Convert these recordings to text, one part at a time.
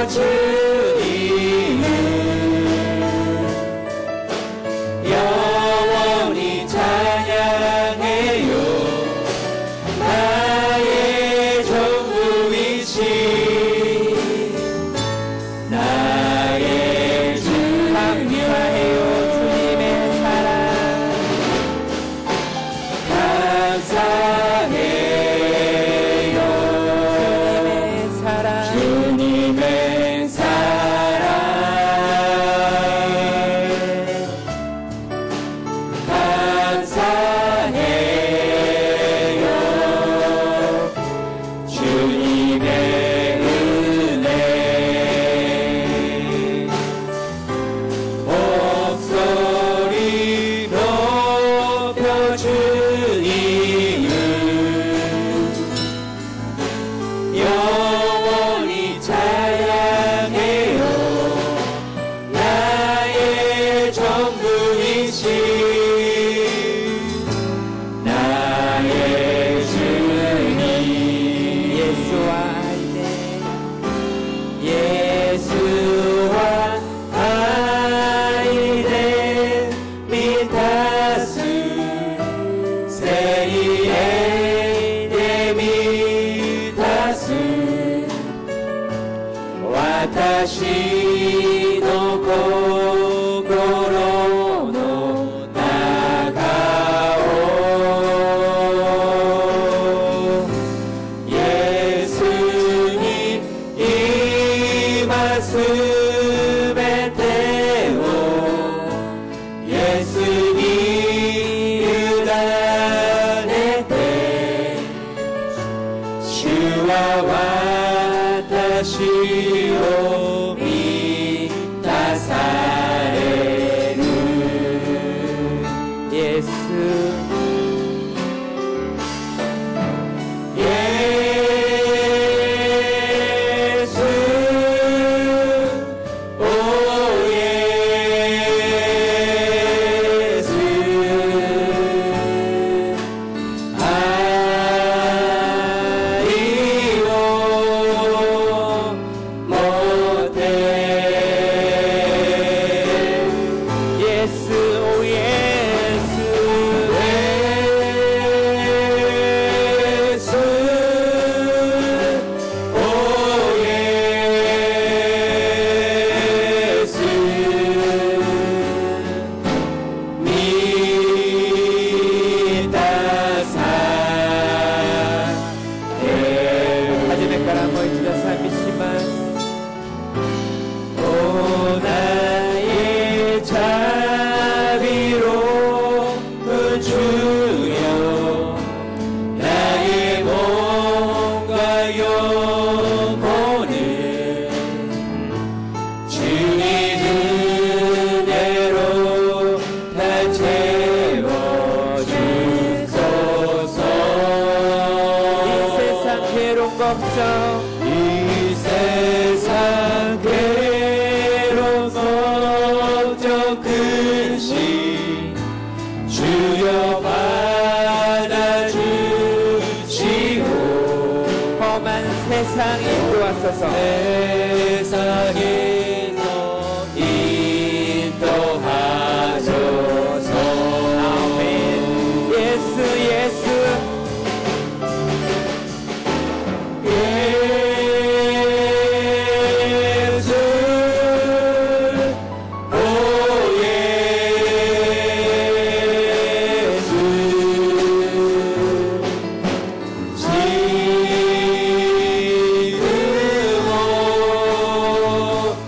주님을 영원히 찬양해요. 나의 전부이신 나의 주님 감사해요. 주님의 사랑 감사해요. 주님의 사랑 감사해요. 주님의 은혜 목소리 높여 주님을 영원히 찬양해요. 나의 전부이신 나의 주님 예수와 아이들 미타수 세이에 미타수 와타시の心の中をイエスに今すべてをイエスに委ねて主は私を満たされるイエスイエスおイエス愛を持ってイエスおイエスイエスおイエス満たされ初めからもう一度賛美します。오 나의 자비로운 주여 나의 몸과 영혼을 주님 은혜로 다 채워주소서. 이 세상 괴로운 걱정 이 세상 괴로운 걱정 근심 주여 받아주시고 험한 세상에 인도하소서. 세상에서 인도하소서. 아멘. 예수 예수 예수 오 예수 지금도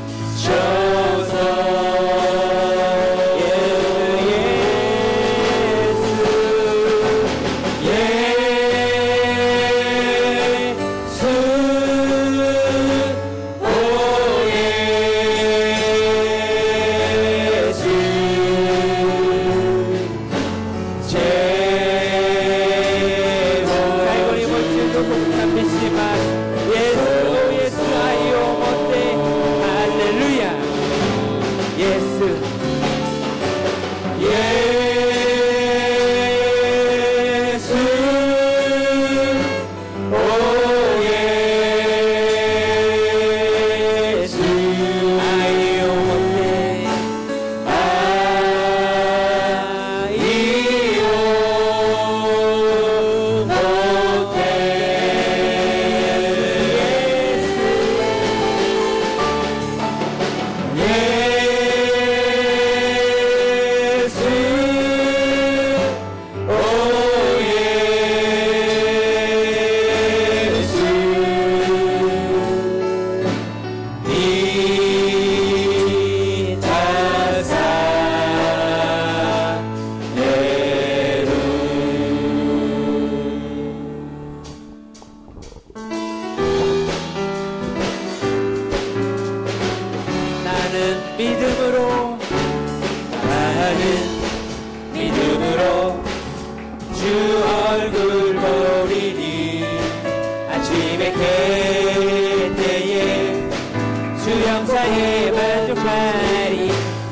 믿음으로 나는 믿음으로 주 얼굴 보리니 아침에 깰 때에 주 형상에 만족하리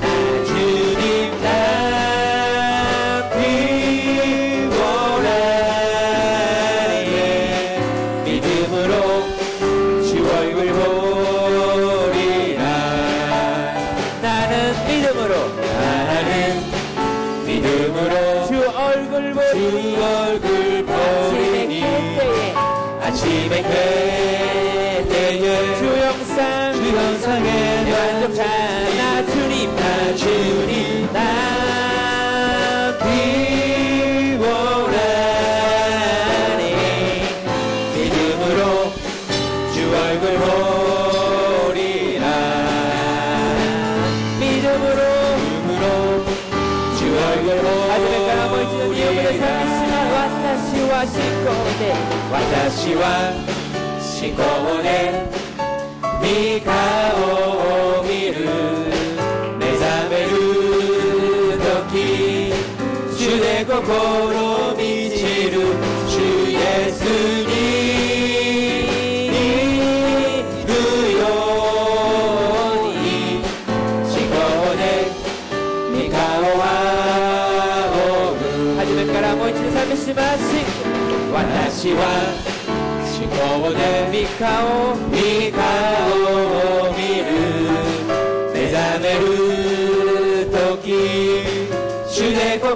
나 주님 닮이 원하네 믿음으로 주 얼굴 보리라 나는 믿음으로 주 얼굴 보리니 아침에 깰 때에 주 형상에 만족하나 주님 나 비워라네 믿음으로 주 얼굴 보리라 믿음으로 주 얼굴 보리라私は信仰で御顔を見る目覚める時主で心満ちる主イエスにいるように信仰で御顔を仰ぐ初めからもう一度賛美します私は信仰で御顔を見る目覚める時主で心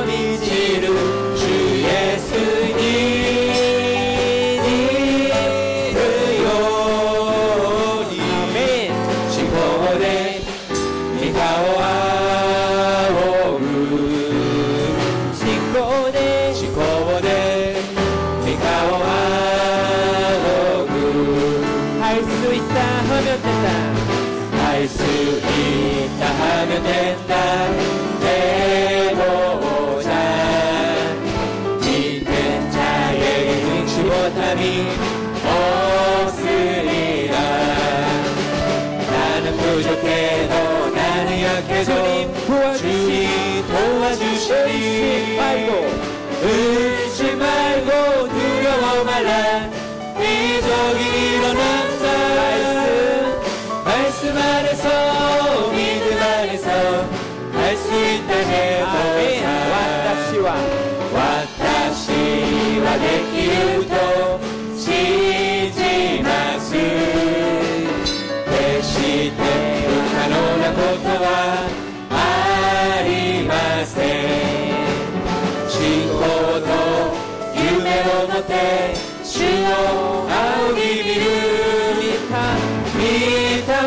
満ちる主イエスにいるように信仰で御顔を仰ぐ信仰で할 수 있다 하면 된다 내 보자 믿는 자에게 능치 못함이 없으리라 나는 부족해도 나는 약해도 주님 도와주시니 의심 말고 두려워 말라 기적이 일어난다 말씀 안에서 믿음 안에서 할 수 있다 해보자 와타시와 데키루토 쉬지 마스 대시테 불가능한 고토와 아리마세 신고도 유메로 못해 주오 아오기 비루御霊が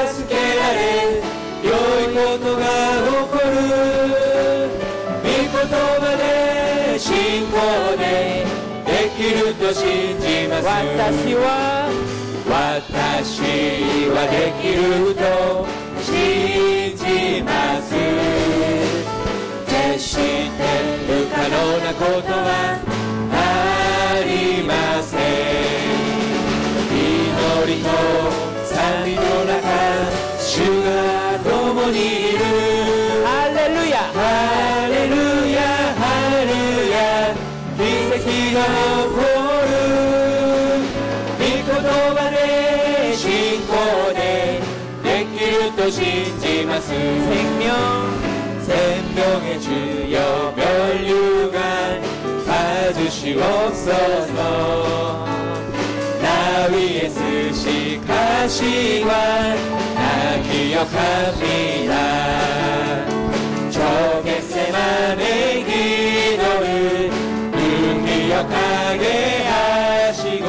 助けられ良いことが起こる御言葉で信仰でできると信じます私はできると信じます決して不可能なことはありません祈りと賛美の中主が共にいるハレルヤハレルヤハレルヤ奇跡が起こる御言葉で信仰でできると信じます생명의 주여 면류관 받으시옵소서 나 위에 쓰시가시관 나 기억합니다 저 겟세마네 기도를 늘 기억하게 하시고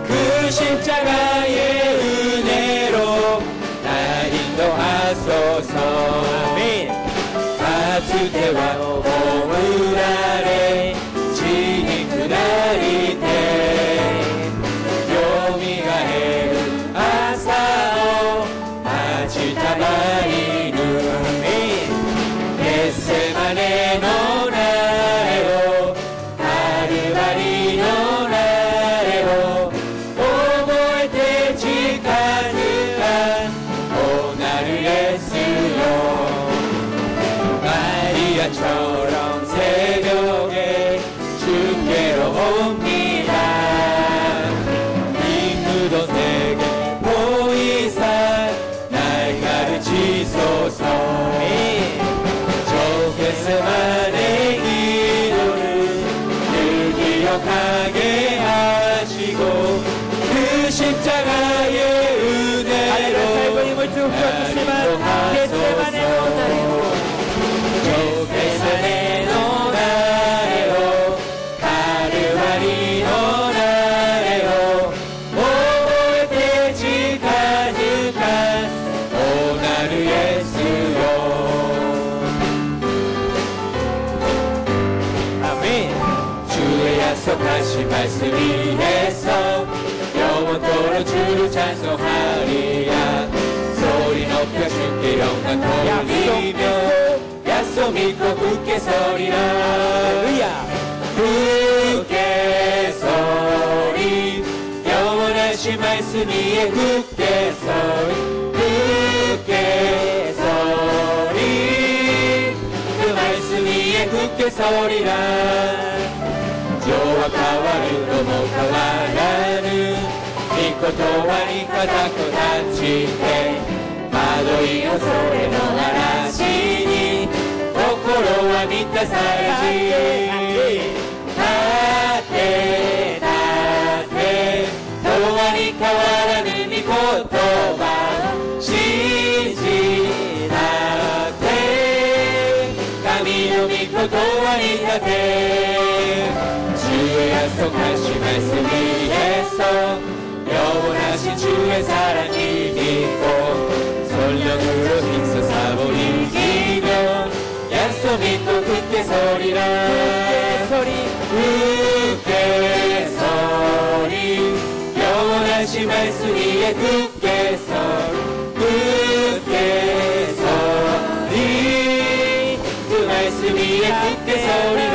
그 십자가의 은혜로 나 인도하소서 아멘 가츠테와 보물 아래 지니 그날이 때 겟세마네の名をカルバリの名を覚えて近づか 십자가의 은혜로 살고 힘을 쭉 주시지만 겟세마네 나래로 겟세마네 나래로 카르바리 나래로 모모의 대지 가득한 오나르 예수요 아멘. 주의 약속하신 말씀 위에서 영원토록 주를 찬송하리라. 소리 높여 주께 영광 돌리며 약속 믿고 굳게 서리라. 굳게 서리 영원하신 말씀 위에 굳게 서리 굳게 서리 그 말씀 위에 굳게 서리라. 여호와 가와르도 모카와라는 믿고 도와니까 닫고 닫히게 마도이요 소레노 나라시니 코코로와 믿다 살지 닫게 닫게 도와니까 와라는 미코토바 시지 닫게 가미노 믿고 도와니까 돼 주의 약속하신 말씀 위에서 영원하신 주의 사랑이 믿고 설령으로 힘써 사고 이기며 약속 믿고 굳게 서리라. 굳게 서리 영원하신 말씀 위에 굳게 서리 굳게 서리 그 말씀 위에 굳게 서리라.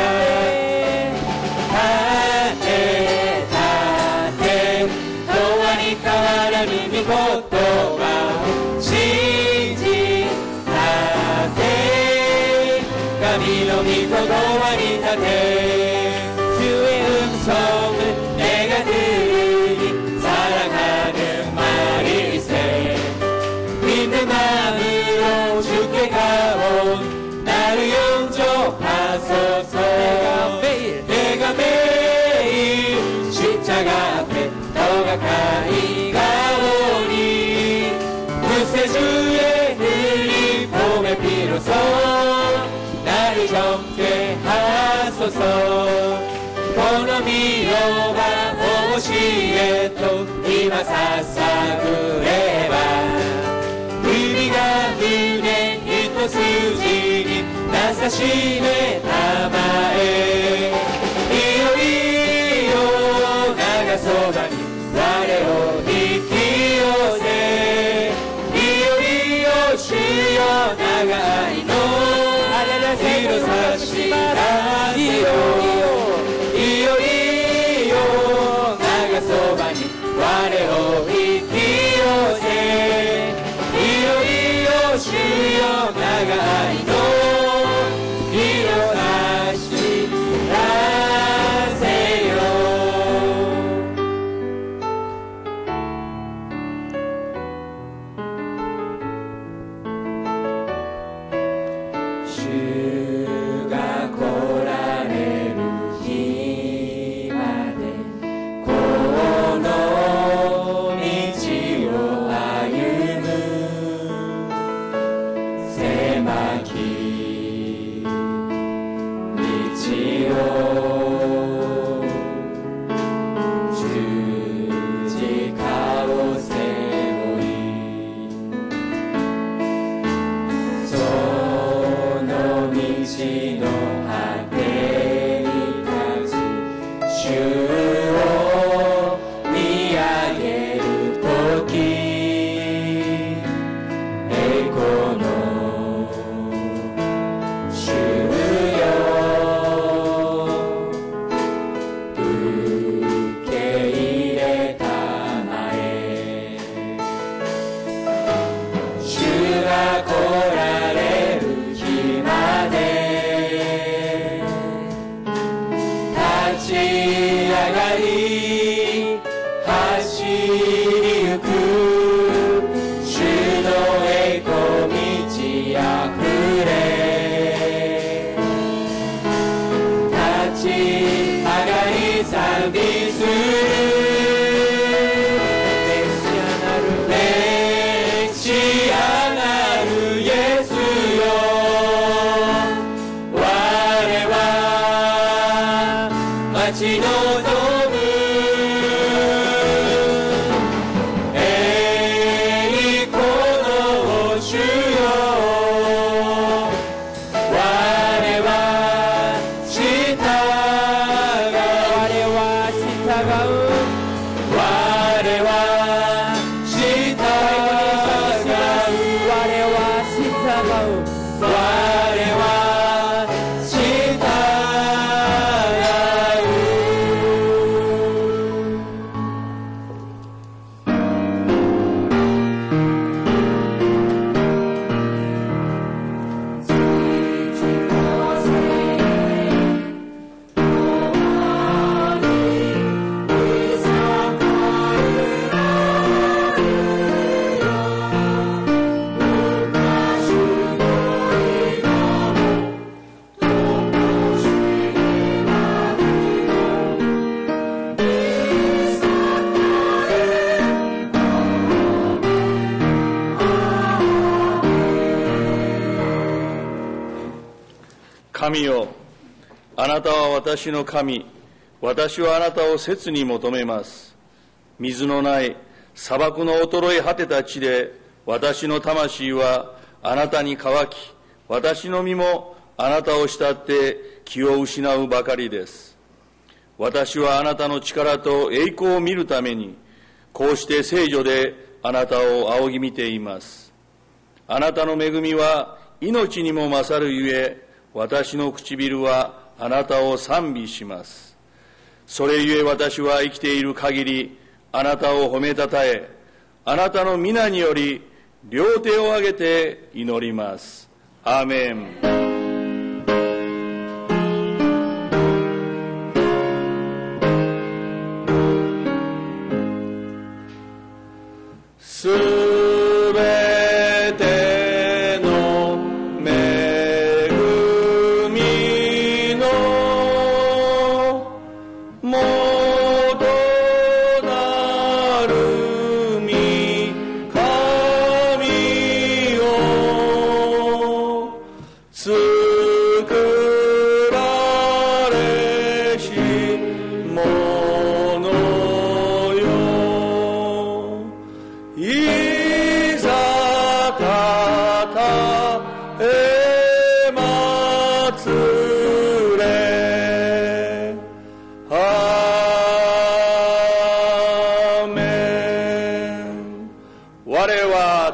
하나님이 곧도와 신지 나대 가미노 믿고 도와니 나대 주의 음성을 내가 들으니 사랑하는 말일세 믿는 마음으로 주께 가온 나를 영접하소서. 내가 매일 십자가 앞에 더 가까이 가오니 구세주의 흘린 봄의 피로써 나를 젊게 하소서. 고노미로가 오시에 또 이마사사구레바 의미가 은혜 이토 수지니 나사시네 다마에 이요 이요 나가소바니 나래로 이키요세 이요 이요 주여 나가이노 이로 사시라시요 이요 이요 나가소바니 나래로 이키요세 이요 이요 주여 나가이노 이로 사시라세요. 주가 고라네를 힘하네 고노 미지오 아유무 세마키 미지오 주지카오 세보이 미치노 하테리까지 주오 미야게루 토키 에코노 주요 우케이레 타마에 주가 고라레루 힘하네 하치아가리 하시리우쿠 주노의 고미치야 그래 하치아가리 상비수 神よ、あなたは私の神、私はあなたを切に求めます。水のない砂漠の衰え果てた地で、私の魂はあなたに乾き、私の身もあなたを慕って気を失うばかりです。私はあなたの力と栄光を見るために、こうして聖女であなたを仰ぎ見ています。あなたの恵みは命にも勝るゆえ、私の唇はあなたを賛美します。それゆえ私は生きている限り、あなたを褒めたたえ、あなたの皆により両手を上げて祈ります。アーメン。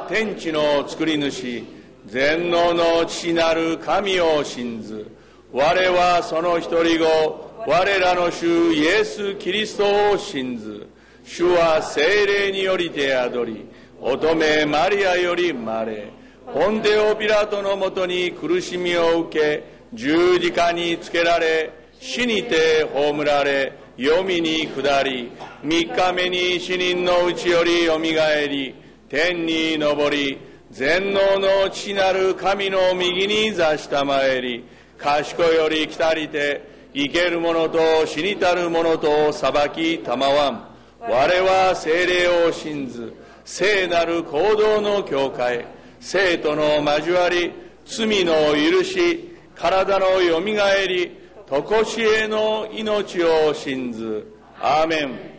天地の作り主、全能の父なる神を信ず。我はその一人子、我らの主イエス・キリストを信ず。主は聖霊によりて宿り、乙女マリアより生まれ、ポンテオピラトのもとに苦しみを受け、十字架につけられ、死にて葬られ、黄泉に下り、三日目に死人のうちよりよみがえり、天に昇り、全能の父なる神の右に座したまえり、賢より来たりて、生ける者と死にたる者と裁きたまわん。我は聖霊を信ず、聖なる行動の教会、生との交わり、罪の許し、体のよみがえり、とこしえの命を信ず。アーメン。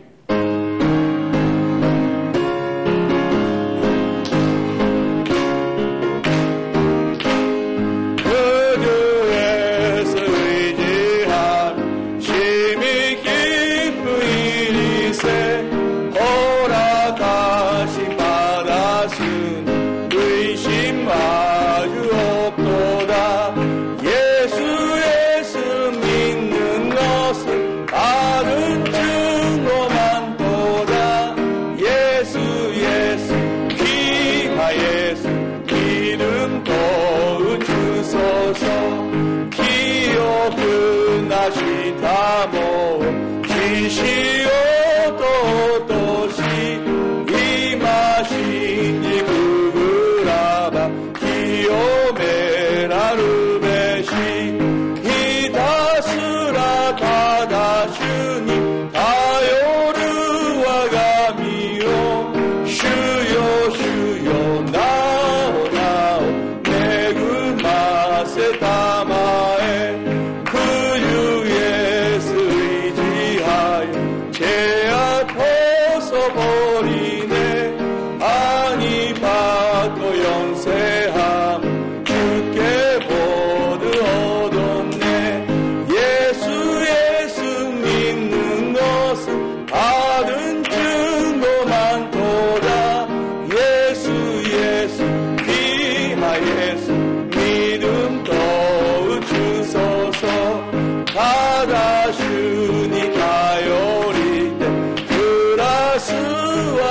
제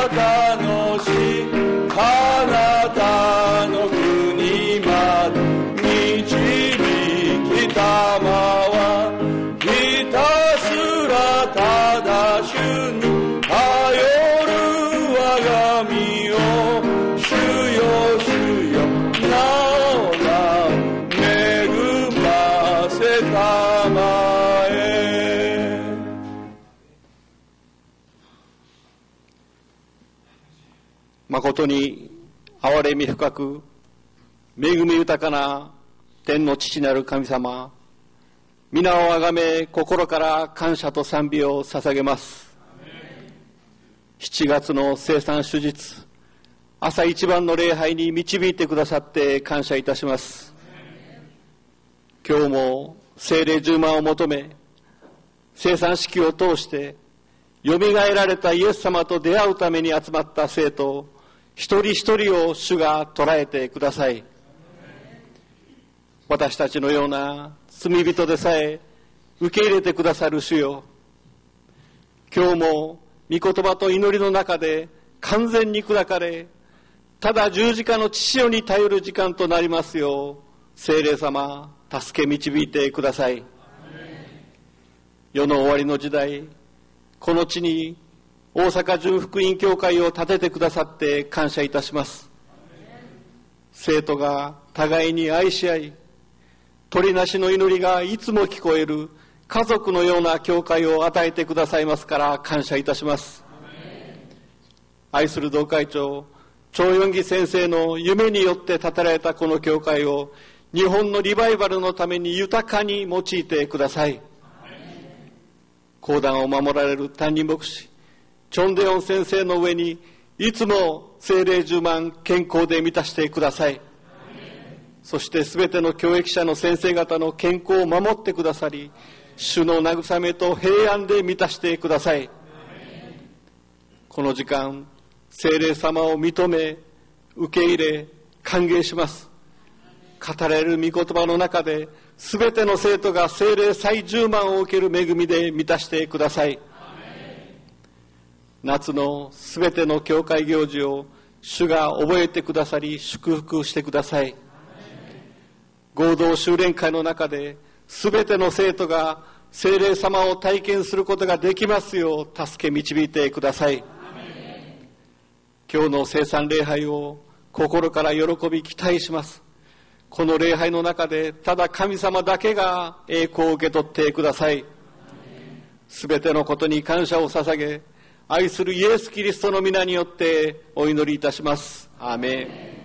たの死、あなたの国まで導きたまは、ひたすらただ主に頼る我が身を、主よ主よなおなお恵ませたまえ。誠に憐れみ深く恵み豊かな天の父なる神様、皆をあがめ心から感謝と賛美を捧げます。7月の聖餐主日、朝一番の礼拝に導いてくださって感謝いたします。今日も聖霊充満を求め、聖餐式を通してよみがえられたイエス様と出会うために集まった生徒一人一人を主が捉えてください。私たちのような罪人でさえ受け入れてくださる主よ、今日も御言葉と祈りの中で完全に砕かれ、ただ十字架の父よに頼る時間となりますよう、聖霊様助け導いてください。世の終わりの時代、この地に大阪純福音教会を建ててくださって感謝いたします。生徒が互いに愛し合い、鳥なしの祈りがいつも聞こえる家族のような教会を与えてくださいますから感謝いたします。愛する同会長張四義先生の夢によって建てられたこの教会を日本のリバイバルのために豊かに用いてください。講談を守られる担任牧師チョンデヨン先生の上にいつも聖霊充満健康で満たしてください。そしてすべての教育者の先生方の健康を守ってくださり、主の慰めと平安で満たしてください。この時間、聖霊様を認め受け入れ歓迎します。語られる御言葉の中で、すべての生徒が聖霊最充満を受ける恵みで満たしてください。夏のすべての教会行事を主が覚えてくださり祝福してください。合同修練会の中で、すべての生徒が聖霊様を体験することができますよう助け導いてください。今日の聖餐礼拝を心から喜び期待します。この礼拝の中でただ神様だけが栄光を受け取ってください。すべてのことに感謝を捧げ、愛するイエス・キリストの皆によってお祈りいたします。アーメン。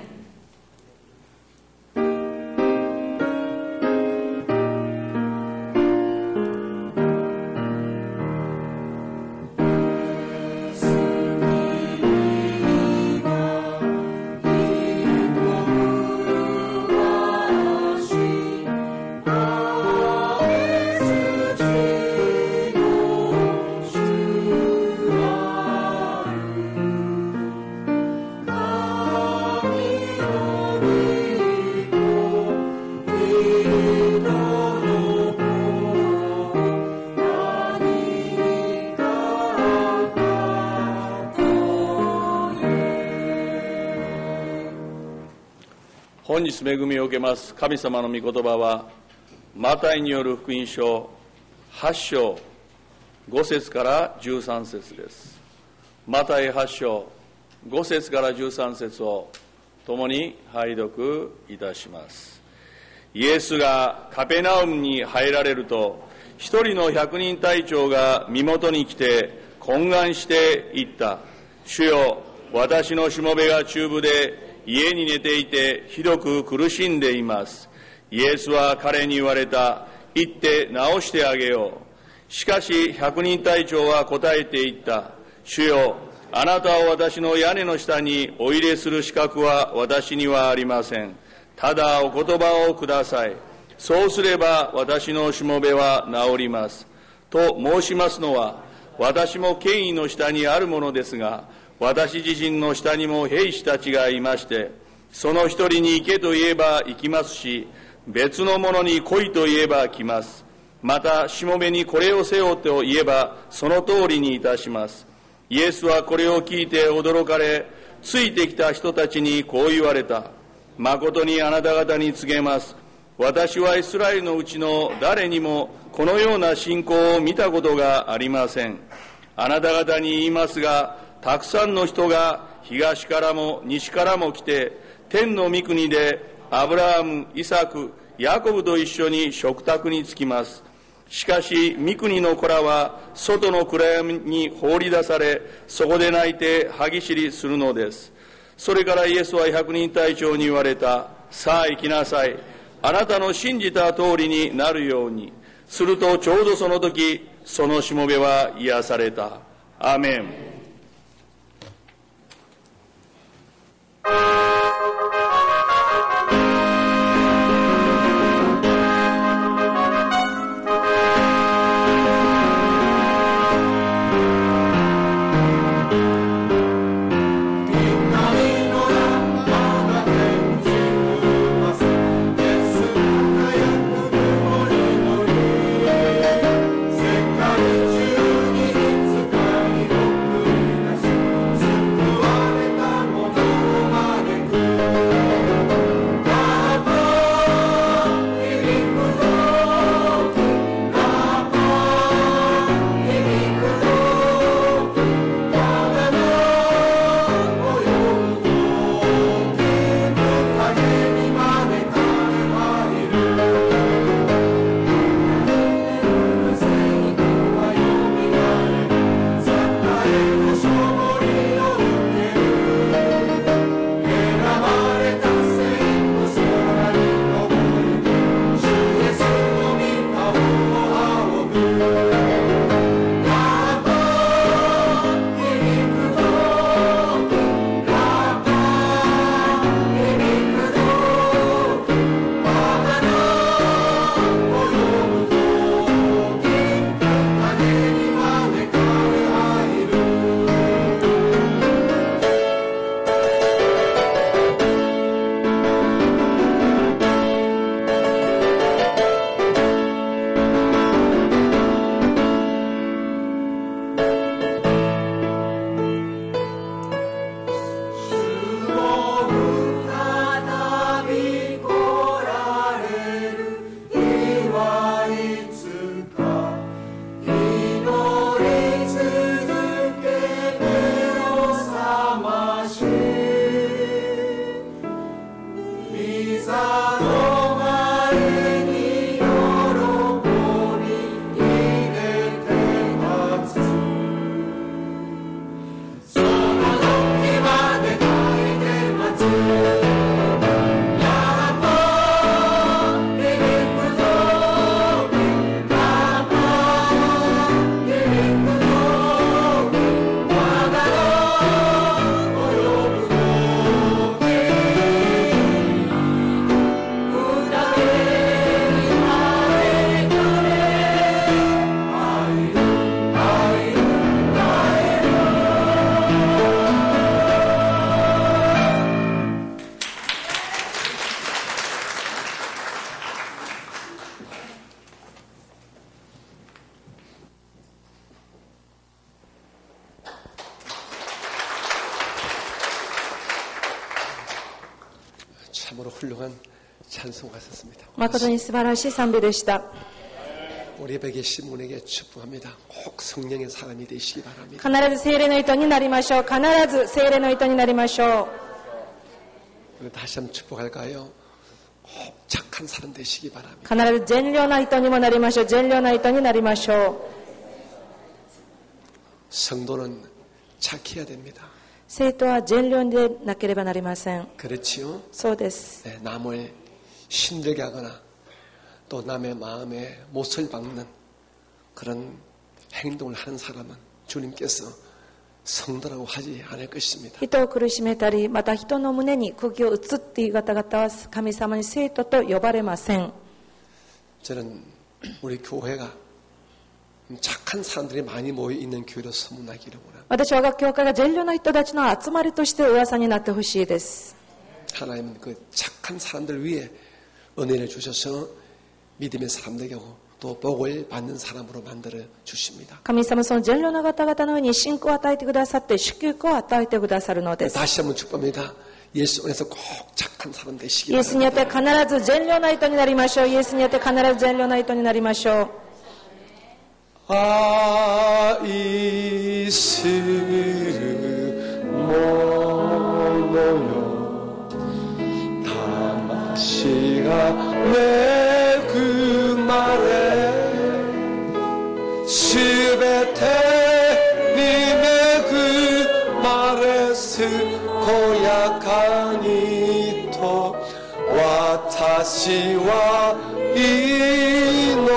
本日恵みを受けます神様の御言葉は、マタイによる福音書8章5節から13節です。マタイ8章5節から13節を共に拝読いたします。イエスがカペナウムに入られると、一人の百人隊長が身元に来て懇願して言った。主よ、私のしもべが中部で家に寝ていてひどく苦しんでいます。イエスは彼に言われた。行って治してあげよう。しかし百人隊長は答えて言った。主よ、あなたを私の屋根の下にお入れする資格は私にはありません。ただお言葉をください。そうすれば私のしもべは治ります。と申しますのは、私も権威の下にあるものですが、私自身の下にも兵士たちがいまして、その一人に行けと言えば行きますし、別の者に来いと言えば来ます。またしもべにこれをせよと言えばその通りにいたします。イエスはこれを聞いて驚かれ、ついてきた人たちにこう言われた。誠にあなた方に告げます。私はイスラエルのうちの誰にもこのような信仰を見たことがありません。あなた方に言いますが、たくさんの人が東からも西からも来て、天の御国でアブラハム、イサク、ヤコブと一緒に食卓に着きます。しかし御国の子らは外の暗闇に放り出され、そこで泣いて歯ぎしりするのです。それからイエスは百人隊長に言われた。さあ行きなさい。あなたの信じた通りになるように。するとちょうどその時、そのしもべは癒された。アーメン。참으로 훌륭한 찬송하셨습니다. 誠に素晴らしい賛美でした。 우리 예배 계신 분에게 축복합니다. 꼭 성령의 사람이 되시기 바랍니다. 必ず聖霊の人になりましょう。必ず聖霊の人になりましょう。 다시 한번 축복할까요? 꼭 착한 사람 되시기 바랍니다. 必ず善良な人にもなりましょう。善良な人になりましょう。 성도는 착해야 됩니다. 生徒は善良でなければなりません。 그렇지요? そうです。 네, 남을 힘들게 하거나 또 남의 마음에 못을 박는 그런 행동을 하는 사람은 주님께서 성도라고 하지 않을 것입니다. 人を苦しめたり、また人の胸に釘を打つっていう方々は神様に生徒と呼ばれません。 저는 우리 교회가 착한 사람들이 많이 모여 있는 교회로 소문나기를 원합니다. 私は教会が善良な人たちの集まりとして噂になってほしいです。 하나님은 그 착한 사람들 위에 은혜를 주셔서 믿음의 사람들에게 또 복을 받는 사람으로 만들어 주십니다. 神様その善良な方々の上に信仰を与えてくださって祝福を与えてくださるのです。 다시 한번 축복합니다. 예수 안에서 꼭 착한 사람 되시기 イエスによって必ず善良な人になりましょう。イエスによって必ず善良な人になりましょう。 愛する者よ 魂が恵まれすべてに恵まれすこやかにと私は祈る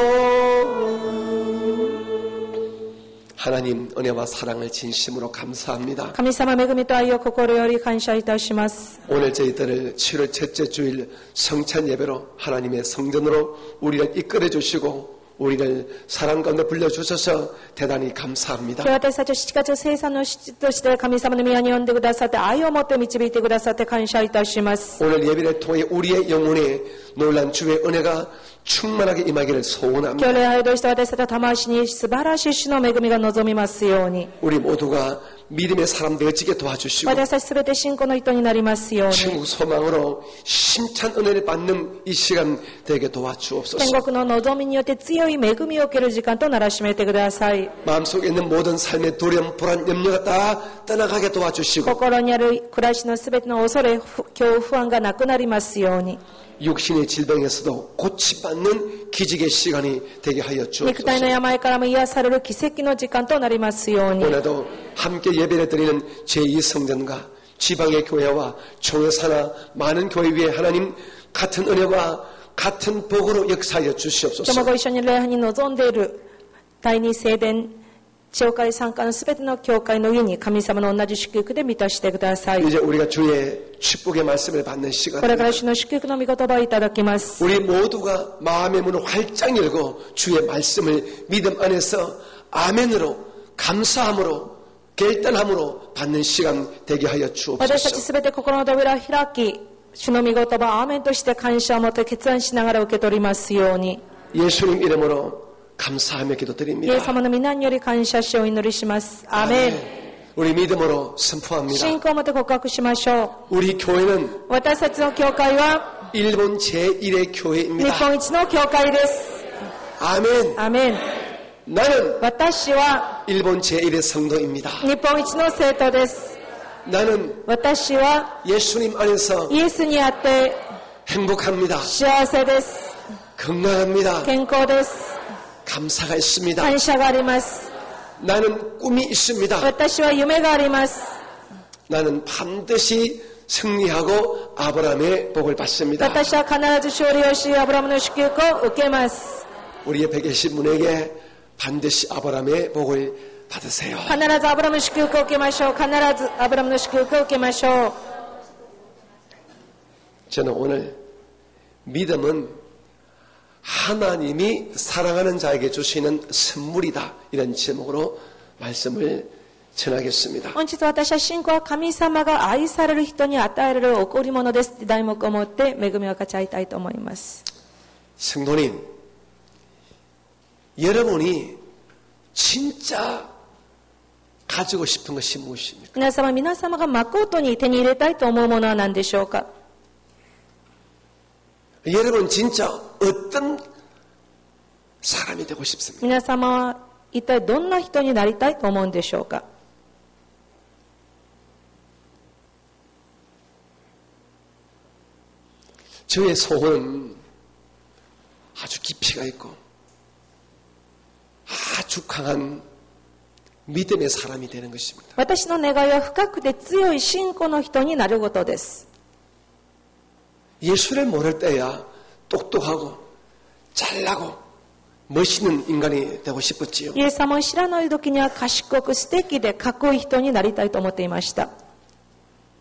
하나님 은혜와 사랑을 진심으로 감사합니다. 神様恵みと愛を心より感謝いたします。 오늘 저희들을 7월 첫째 주일 성찬 예배로 하나님의 성전으로 우리를 이끌어 주시고 우리를 사랑 가운데 불러주셔서 대단히 감사합니다. 今日私たちを7月生産の七として神様の宮に呼んでくださって愛を持って導いてくださって感謝いたします。 오늘 예배를 통해 우리의 영혼에 놀란 주의 은혜가 충만하게 임하기를 소원합니다. 今日礼拝を通して私たちの魂に素晴らしい主の恵みが望みますように。 우리 모두가 믿음의 사람 되어지게 도와주시고 私たちすべて信仰の人になりますように。 천국 소망으로 심찬 은혜를 받는 이 시간 되게 도와주옵소서. 天国の望みによって強い恵みを受ける時間とならしめてください。 마음속에 있는 모든 삶의 두려움, 불안, 염려가 다 떠나가게 도와주시고 心にある暮らしのすべての恐れ、恐怖不安がなくなりますように。 육신의 질병에서도 고침받는 기적의 시간이 되게 하여 肉体の 주옵소서. 病からも癒される奇跡の時間となりますように。 오늘도 함께 예배를 드리는 제2성전과 지방의 교회와 총회사나 많은 교회 위에 하나님 같은 은혜와 같은 복으로 역사하여 今日も 주시옵소서. ご一緒に礼拝に臨んでいる第二聖殿教会参加のすべての教会の上に神様の同じ祝福で満たしてください。 이제 우리가 주의 축복의 말씀을 받는 これから 시간입니다. 主の祝福の御言葉をいただきます。 우리 모두가 마음의 문을 활짝 열고 주의 말씀을 믿음 안에서 아멘으로 감사함으로 결단함으로 받는 시간 되게 하여 私たち 주옵소서. すべて心の扉を開き、主の御言葉をアーメンとして感謝を持って決断しながら受け取りますように。 예수님 이름으로 감사하며 イエス 기도드립니다. 様の皆により感謝しお祈りします。アーメン。 우리 믿음으로 선포합니다. 信仰を持って告白しましょう。 우리 교회는 私たちの教会は 일본 제1의 日 교회입니다. 本一の教会です。 아멘. アーメン。 나는 私は 일본 제1의 성도입니다. 日本一の生徒です。 나는 私は 예수님 안에서 イエスにあって 행복합니다. 幸せです。 건강합니다. 健康です。 감사가 있습니다. 感謝があります。 나는 꿈이 있습니다. 私は夢があります。 나는 반드시 승리하고 아브라함의 복을 받습니다. 私は必ず勝利をし、アブラムの祝福を受けます。 우리 옆에 계신 분에게 반드시 아브라함의 복을 받으세요. 必ずアブラムの祝福を受けましょう。必ずアブラムの祝福を受けましょう。 저는 오늘 믿음은 하나님이 사랑하는 자에게 주시는 선물이다. 이런 제목으로 말씀을 전하겠습니다. 本日私は信仰は神様が愛される人に与えられる贈り物です。題目を持って恵みを分かち合いたいと思います。 성도님, 여러분이 진짜 가지고 싶은 것이 무엇입니까? 皆様が誠に手に入れたいと思うものは何でしょうか。 여러분 진짜 어떤 사람이 되고 싶습니까? 皆様は一体どんな人になりたいと思うんでしょうか。 저의 소원은 아주 깊이가 있고 아주 강한 믿음의 사람이 되는 것입니다. 私の願いは深くて強い信仰の人になることです。 예수를 모를 때야 똑똑하고 잘나고 멋있는 인간이 되고 싶었지요. イエス様を知らない時には賢く素敵でかっこいい人になりたいと思っていました。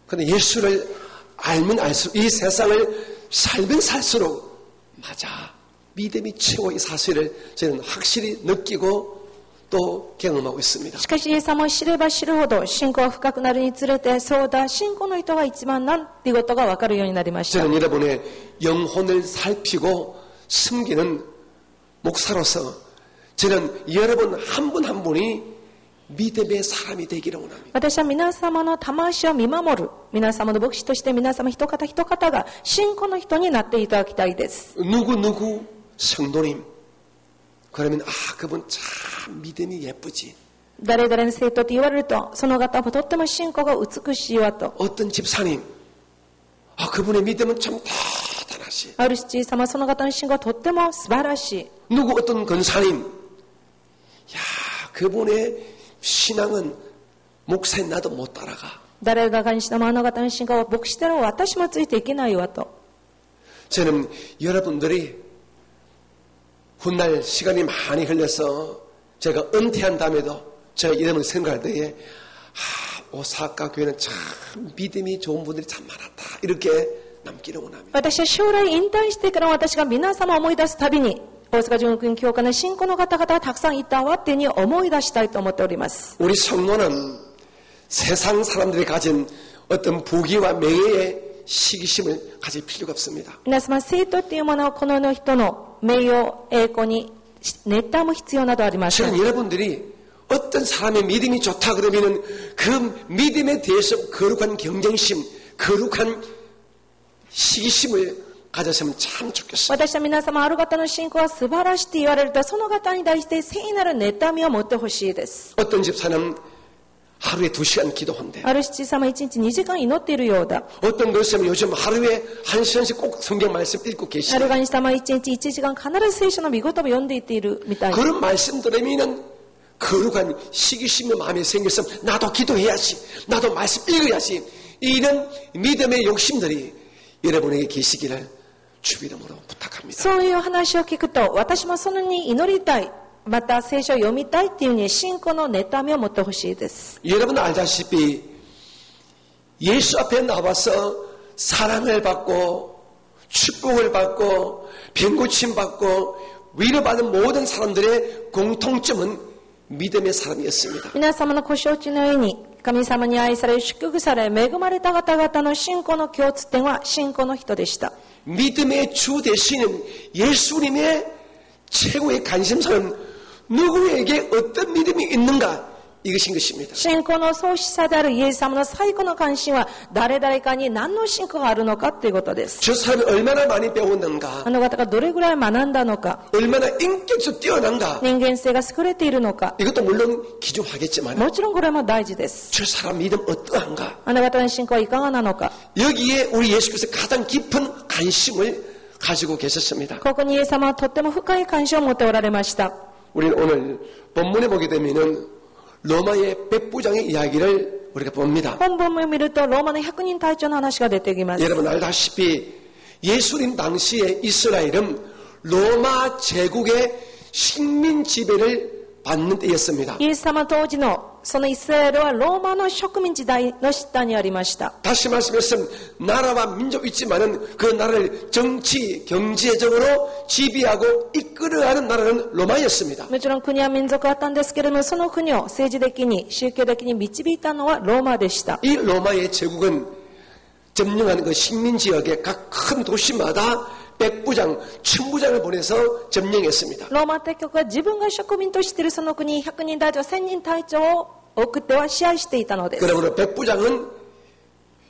그런데 예수를 알면 알수록 이 세상을 살면 살수록 맞아 믿음이 최고의 사실을 저는 확실히 느끼고 또 경험하고 있습니다. しかしイエス様を知れば知るほど信仰が深くなるにつれて、そうだ、信仰の人が一番なんていうことが分かるようになりました。 저는 여러분의 영혼을 살피고 숨기는 목사로서 저는 여러분 한 분 한 분이 믿음의 사람이 되기를 원합니다. 私は皆様の魂を見守る、皆様の牧師として皆様一方一方が信仰の人になっていただきたいです。 누구 성도님 그러면 그분 참 믿음이 예쁘지. 誰々の生徒と言われると、その方はとっても信仰が美しいわと。 어떤 집사님 그분의 믿음은 참 대단하시. ある父様、その方の信仰はとっても素晴らしい。 누구 어떤 권사님 그분의 신앙은 목사인 나도 못 따라가. 誰が神様、あの方の信仰は牧師では私もついていけないわと。 저는 여러분들이 훗날 시간이 많이 흘러서 제가 은퇴한 다음에도 제가 이름을 생각할 때에 오사카 교회는 참 믿음이 좋은 분들이 참 많았다 이렇게 남기를 원합니다. 私は将来引退してから私が皆様を思い出すたびに、大阪純福音教会の信仰の方々がたくさんいたわっていうに思い出したいと思っております。 우리 성도는 세상 사람들이 가진 어떤 부귀와 명예의 시기심을 가질 필요가 없습니다. 皆様、生徒っていうものはこの世の人の名誉、栄光に妬む必要などありません。 저는 여러분들이 어떤 사람의 믿음이 좋다 그러면은 그 믿음에 대해서 거룩한 경쟁심, 거룩한 시기심을 가졌으면 참 좋겠어요. 私は皆様、ある方の信仰は素晴らしいと言われると、その方に対して聖なる妬みを持ってほしいです。 어떤 집사는 하루에 2시간 기도한대. ある父様、1日2時間祈っているようだ。 어떤 것은 요즘 하루에 1시간씩 꼭 성경 말씀 읽고 あ 계시다. る神様、1日1時間必ず聖書の御言葉を読んでいっているみたい。 그런 말씀 들으면은 거룩한 시기심이 마음에 생겨서 나도 기도해야지, 나도 말씀 읽어야지, 이런 믿음의 욕심들이 여러분에게 계시기를 주 이름으로 부탁합니다. そういう話を聞くと、私もそのに祈りたい、また聖書を読みたいっていうふうに信仰の妬みを持ってほしいです。 여러분 알다시피 예수 앞에 나와서 사랑을 받고 축복을 받고 병고침 받고 위로받은 모든 사람들의 공통점은 믿음의 사람이었습니다. 皆様のご承知のように、神様に愛され、祝福され、恵まれた方々の信仰の共通点は信仰の人でした。 믿음의 주 되시는 예수님의 최고의 관심사는 누구에게 어떤 믿음이 있는가 이것인 것입니다. 信仰の創始者であるイエス様の最高の関心は、誰々かに何の信仰があるのかということです。 저 사람이 얼마나 많이 배웠는가, あの方がどれぐらい学んだのか、 얼마나 인격적으로 뛰어난가, 人間性が優れているのか、 이것도 물론 기준하겠지만 もちろんこれも大事です。 저 사람 믿음 어떠한가, あの方の信仰はいかがなのか。 여기에 우리 예수께서 가장 깊은 관심을 가지고 계셨습니다. ここにイエス様はとっても深い関心を持っておられました。 우리는 오늘 본문에 보게 되면은 로마의 백부장의 이야기를 우리가 봅니다. 本文を見るとローマの100人隊長の話が出てきます。 여러분 알다시피 예수님 당시에 이스라엘은 로마 제국의 식민 지배를 받는 때였습니다. イエス様当時のそのイスラエルはローマの植民時代の下にありました。 다시 말씀했으면 나라와 민족이 있지만은 그 나라를 정치, 경제적으로 지배하고 이끌어가는 나라는 로마였습니다. もちろん国は民族あったんですけれども、その国を政治的に宗教的に導いたのはローマでした。 이 로마의 제국은 점령하는 그 식민 지역의 각 큰 도시마다 백부장, 천부장을 보내서 점령했습니다. ローマ帝国は自分が植民としているその国に100人隊長、1000人隊長を送っては支配していたのです。 그러므로 백부장은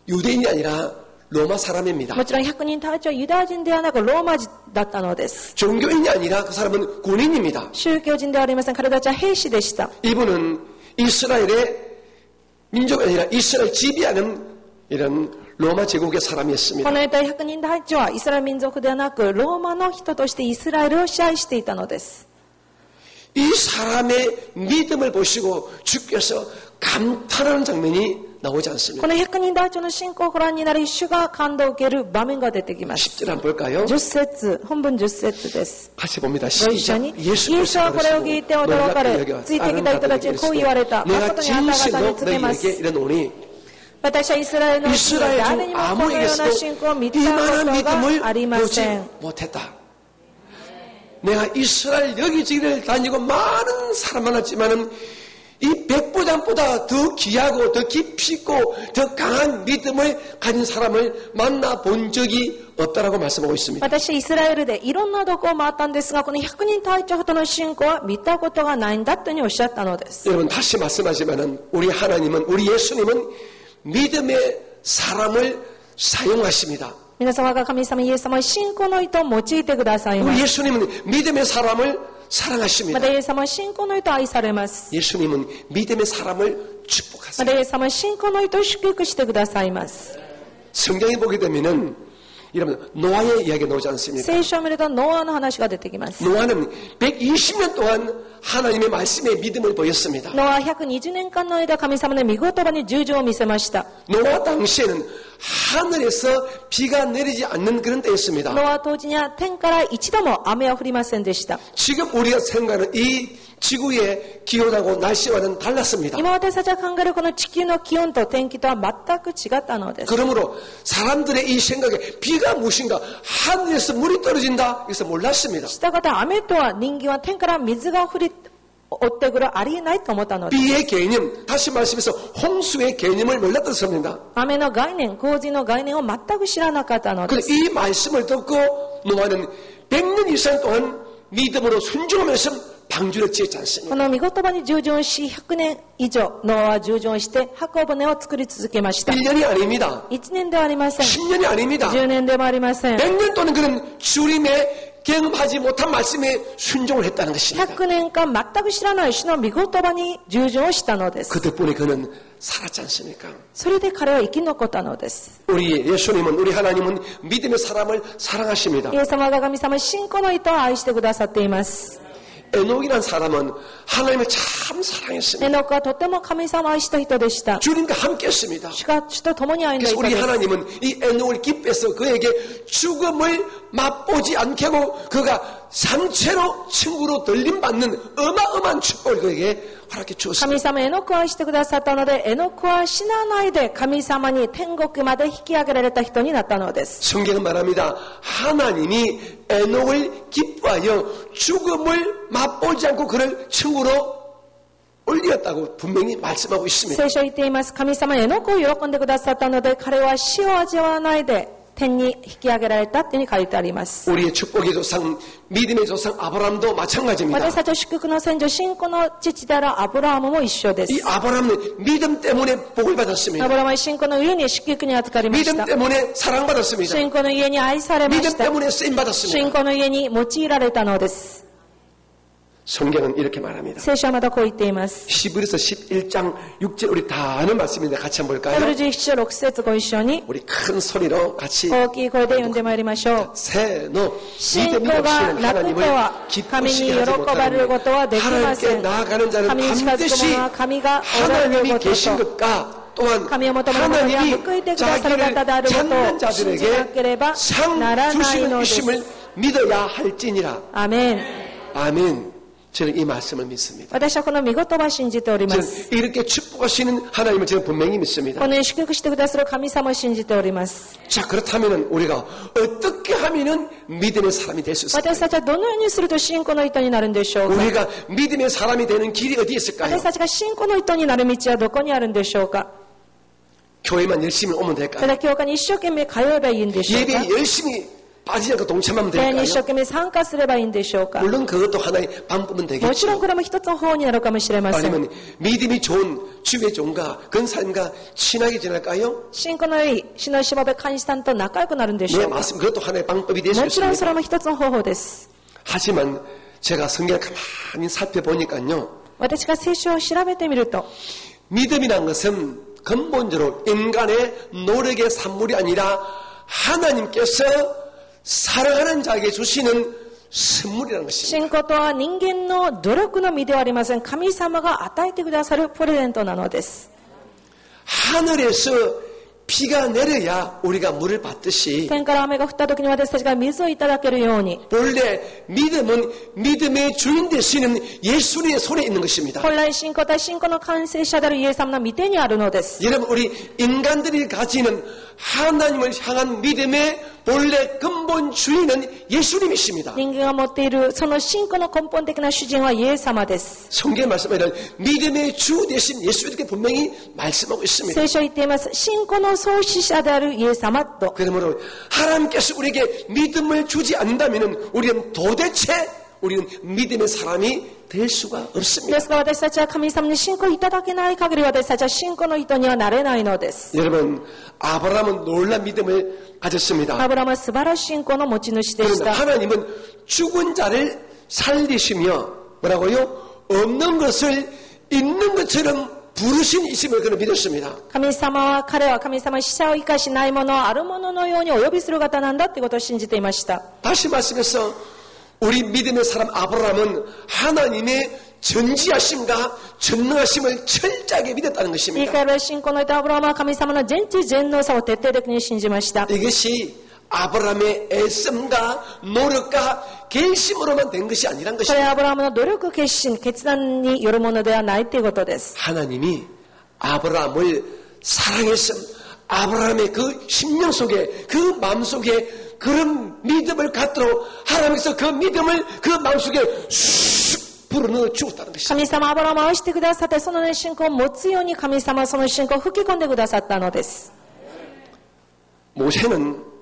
유대인이 아니라 로마 사람입니다. もちろん100人隊長はユダヤ人ではなくローマ人だったのです。 종교인이 아니라 그 사람은 군인입니다. 宗教人ではありません。彼たちは兵士でした。 이분은 이스라엘의 민족이 아니라 이스라엘 지배하는 이런 로마 제국의 こ 사람이었습니다. の100人隊長はイスラエル民族ではなくローマの人としてイスラエルを支配していたのです。 이 사람의 믿음을 보시고 주께서 감탄하는 장면이 나오지 こ 않습니다. の100人隊長の信仰をご覧になり、主が感動を受ける場面が出てきます。 10절 한번 볼까요? 10節、本文10節です。 같이 봅니다. ご一緒 시작. に。イエスはこれを聞いて驚かれ、ついてきた人たちにこう言われた。 내가 誠にあなた方に 진실로 告げま 너희에게 す。 이르노니 私はイスラエルの人は誰にもこのような信仰を見たこ 이만한 とが 믿음을 ありま 보지 せん。 못했다. 내가 이스라엘 여기저기를 다니고 많은 사람 만났지만은 이 백보장보다 더 귀하고 더 깊이 있고 더 강한 믿음을 가진 사람을 만나본 적이 없다라고 말씀하고 있습니다. 私、イスラエルでいろんなとこを回ったんですが、この100人隊長ほどの信仰は見たことがないんだというふうにおっしゃったのです。 여러분 다시 말씀하지만은 우리 하나님은 우리 예수님은 믿음의 사람을 사용하십니다. 皆様が神様イエス様は信仰の人を用いてくださいま 우리 す。 예수님은 믿음의 사람을 사랑하십니다. またイエス様は信仰の人を愛されます。 예수님은 믿음의 사람을 ま 축복하세요. たイエス様は信仰の人を祝福してくださいます。 성경에 보게 되면은 여러분 노아의 이야기가 나오지 않습니까? 聖書を見るとノアの話が出てきます。 노아는 120년 동안 하나님의 말씀에 믿음을 보였습니다. ノアは120年間の間、神様の御言葉に従順を見せました。 노아 당시에는 하늘에서 비가 내리지 않는 그런 때였습니다. ノア当時には天から一度も雨は降りませんでした。 지금 우리가 생각하는 이 지구의 기온하고 날씨와는 달랐습니다. 今私たちが考えるこの地球の気温と天気とは全く違ったのです。 그러므로 사람들의 이 생각에 비가 무엇인가 하늘에서 물이 떨어진다 그래서 몰랐습니다. したがって雨とは人間は天から水が降り追ってくるありえないと思ったのです。 비의 개념 다시 말씀해서 홍수의 개념을 몰랐던 겁니다. 雨の概念、洪水の概念を全く知らなかったので 그런데 す。 이 말씀을 듣고 노아는 100년 이상 동안 믿음으로 순종하면서 방주를 지었지 こ 않습니까? の御言葉に従順し100年以上ノアは従順して箱舟を作り続けました。 1년이 아닙니다. 1年ではありません。 10년이 아닙니다. 10年でもありません。 100년 동안 그는 주님의 경험하지 못한 말씀에 순종을 했다는 것입니다. 100年間全く知らない主の御言葉に従順をしたのです。 그 덕분에 그는 살았지 않습니까? それで彼は生き残ったのです。 우리 예수님은 우리 하나님은 믿음의 사람을 사랑하십니다. イエス様が神様信仰の人を愛してくださっています。 에녹이라는 사람은 하나님을 참 사랑했습니다. エノクはとても神様を愛した人でした。 주님과 함께 했습니다. 主が主と共に歩んだ 그래서 人 우리 です。 하나님은 이 에녹을 기뻐해서 그에게 죽음을 맛보지 않게 하고 그가 산채로 친구로 들림받는 어마어마한 축복을 그에게 허락해 주었습니다. 神様エノクを愛してくださったので、エノクは死なないで神様に天国まで引き上げられた人になったのです。 성경은 말합니다. 하나님이 에녹을 기뻐하여 죽음을 맛보지 않고 그를 친구로 올렸다고 분명히 말씀하고 있습니다. 聖書を言っています。神様エノクを喜んでくださったので、彼は死を味わわないで天に引き上げられたというふうに書いてあります。 우리의 축복의 조상, 믿음의 조상 아브라함도 마찬가지입니다. 私たちの祝福の先祖、信仰の父であるアブラハムも一緒です。 이 아브라함은 믿음 때문에 복을 ア 받았습니다. ブラハムは信仰の上に祝福に預かりまし 믿음 た。 때문에 사랑받았습니다. 信仰の家に愛されま 믿음 した。 때문에 쓰임받았습니다. 信仰の家に用いられたのです。 성경은 이렇게 말합니다. 聖書はまたこう言っています。 히브리서 11장 6절 우리 다 아는 말씀인데 같이 한번 ヘブル 볼까요? 11章6節ご一緒に 우리 큰 소리로 같이 大きい声で読んでまいりましょう。 세노 信 믿음이 仰が 없이는 なくて 하나님을 は神に 기쁘시게 喜 하지 ばれることは 못하는 できませ 하나님께 ん。 나아가는 자는 神に近づく 반드시 者は神がおられる 하나님이 こと 계신 と 것과 또한 神を求める者には報いてくださる方であること 찾는 を信じなけれ 자들에게 ば 상 ならない 주시는 のです。 이심을 믿어야 할지니라. アメン。 아멘. 저는 이 말씀을 믿습니다. 私はこの御言葉を信じておりま 저는 す。 이렇게 축복하시는 하나님을 저는 분명히 믿습니다. このように祝福してくださる神様を信じております。 자, 그렇다면 우리가 어떻게 하면은 믿음의 사람이 될 수 있을까요? 私たちはどのようにすると信仰の人になるんでしょうか。 우리가 믿음의 사람이 되는 길이 어디에 있을까요? 私たちが信仰の人になる道はどこにあるんでしょうか。 교회만 열심히 오면 た 될까요? だ教会に一生懸命通えばいいんでしょうか。 예배에 열심히 빠지지 않고 동참하면 礼に一生 될까요? 懸命参加すればいいんでしょうか。 물론 그것도 하나의 방법은 もちろん 되겠죠. これも一つの方になるかもしれません。 아니면 믿음이 좋은 주의 종과 근사님과 친하게 지낼까요? 信仰のいい主のしもべ監視さんと仲良くなるんでしょ 네, うか。 맞습니다. 그것도 하나의 방법이 될 수 もちろんそ 있습니다. れも一つの方法です。 하지만 제가 성경을 가만히 살펴보니까요. 私が聖書を調べてみると、 믿음이란 것은 근본적으로 인간의 노력의 산물이 아니라 하나님께서 사랑하는 자에게 주시는 선물이라는 것입니다. 信仰とは人間の努力の実ではありません。神様が与えてくださるプレゼントなのです。 하늘에서 비가 내려야 우리가 물을 받듯이 天から雨が降った時に私たちが水をいただけるように、 원래 믿음은 믿음의 주인 되시는 예수님의 손에 있는 것입니다. 本来信仰とは信仰の完成者であるイエス様の御手にあるのです。 여러분 우리 인간들이 가지는 하나님을 향한 믿음의 본래 근본 주인은 예수님이십니다. 人間が持っているその信仰の根本的な主人はイエス様です。 성경에 말씀하는 믿음의 주 되신 예수 이렇게 분명히 말씀하고 있습니다. 聖書は言っています。信仰の創始者であるイエス様と。 그러므로 하나님께서 우리에게 믿음을 주지 않는다면 우리는 도대체 우리는 믿음의 사람이 될 수가 で 없습니다. すから私たちは神様に信仰いただけない限り私たちは信仰の人にはなれないのです。 여러분, 아브라함은 놀라운 믿음을 가졌습니다. アブラムは素晴らしい信仰の持ち主でし 그런데 た。 하나님은 죽은 자를 살리시며 뭐라고요? 없는 것을 있는 것처럼 부르신 이심을 그는 믿었습니다. 神様は彼は神様死者を生かしないものをあるもののようにお呼びする方なんだということを信じていました。 다시 말씀해서 우리 믿음의 사람 아브라함은 하나님의 전지하심과 전능하심을 철저하게 믿었다는 言い 것입니다. 換えれば信仰の人アブラムは神様の全知全能さを徹底的に信じました。 이것이 아브라함의 애씀과 노력과 결심으로만 된 것이 아니란 これ 것입니다. はアブラムの努力決心決断によるものではないということです。 하나님이 아브라함을 사랑했음, 아브라함의 그 심령 속에, 그 마음 속에 그런 믿음을 갖도록 하나님께서 그 믿음을 그 마음 속에 쑥 불어넣어 주었다는 것입니다. 神様アブラムを愛してくださってその、ね、信仰を持つように神様はその信仰を吹き込んでくださったのです。 모세는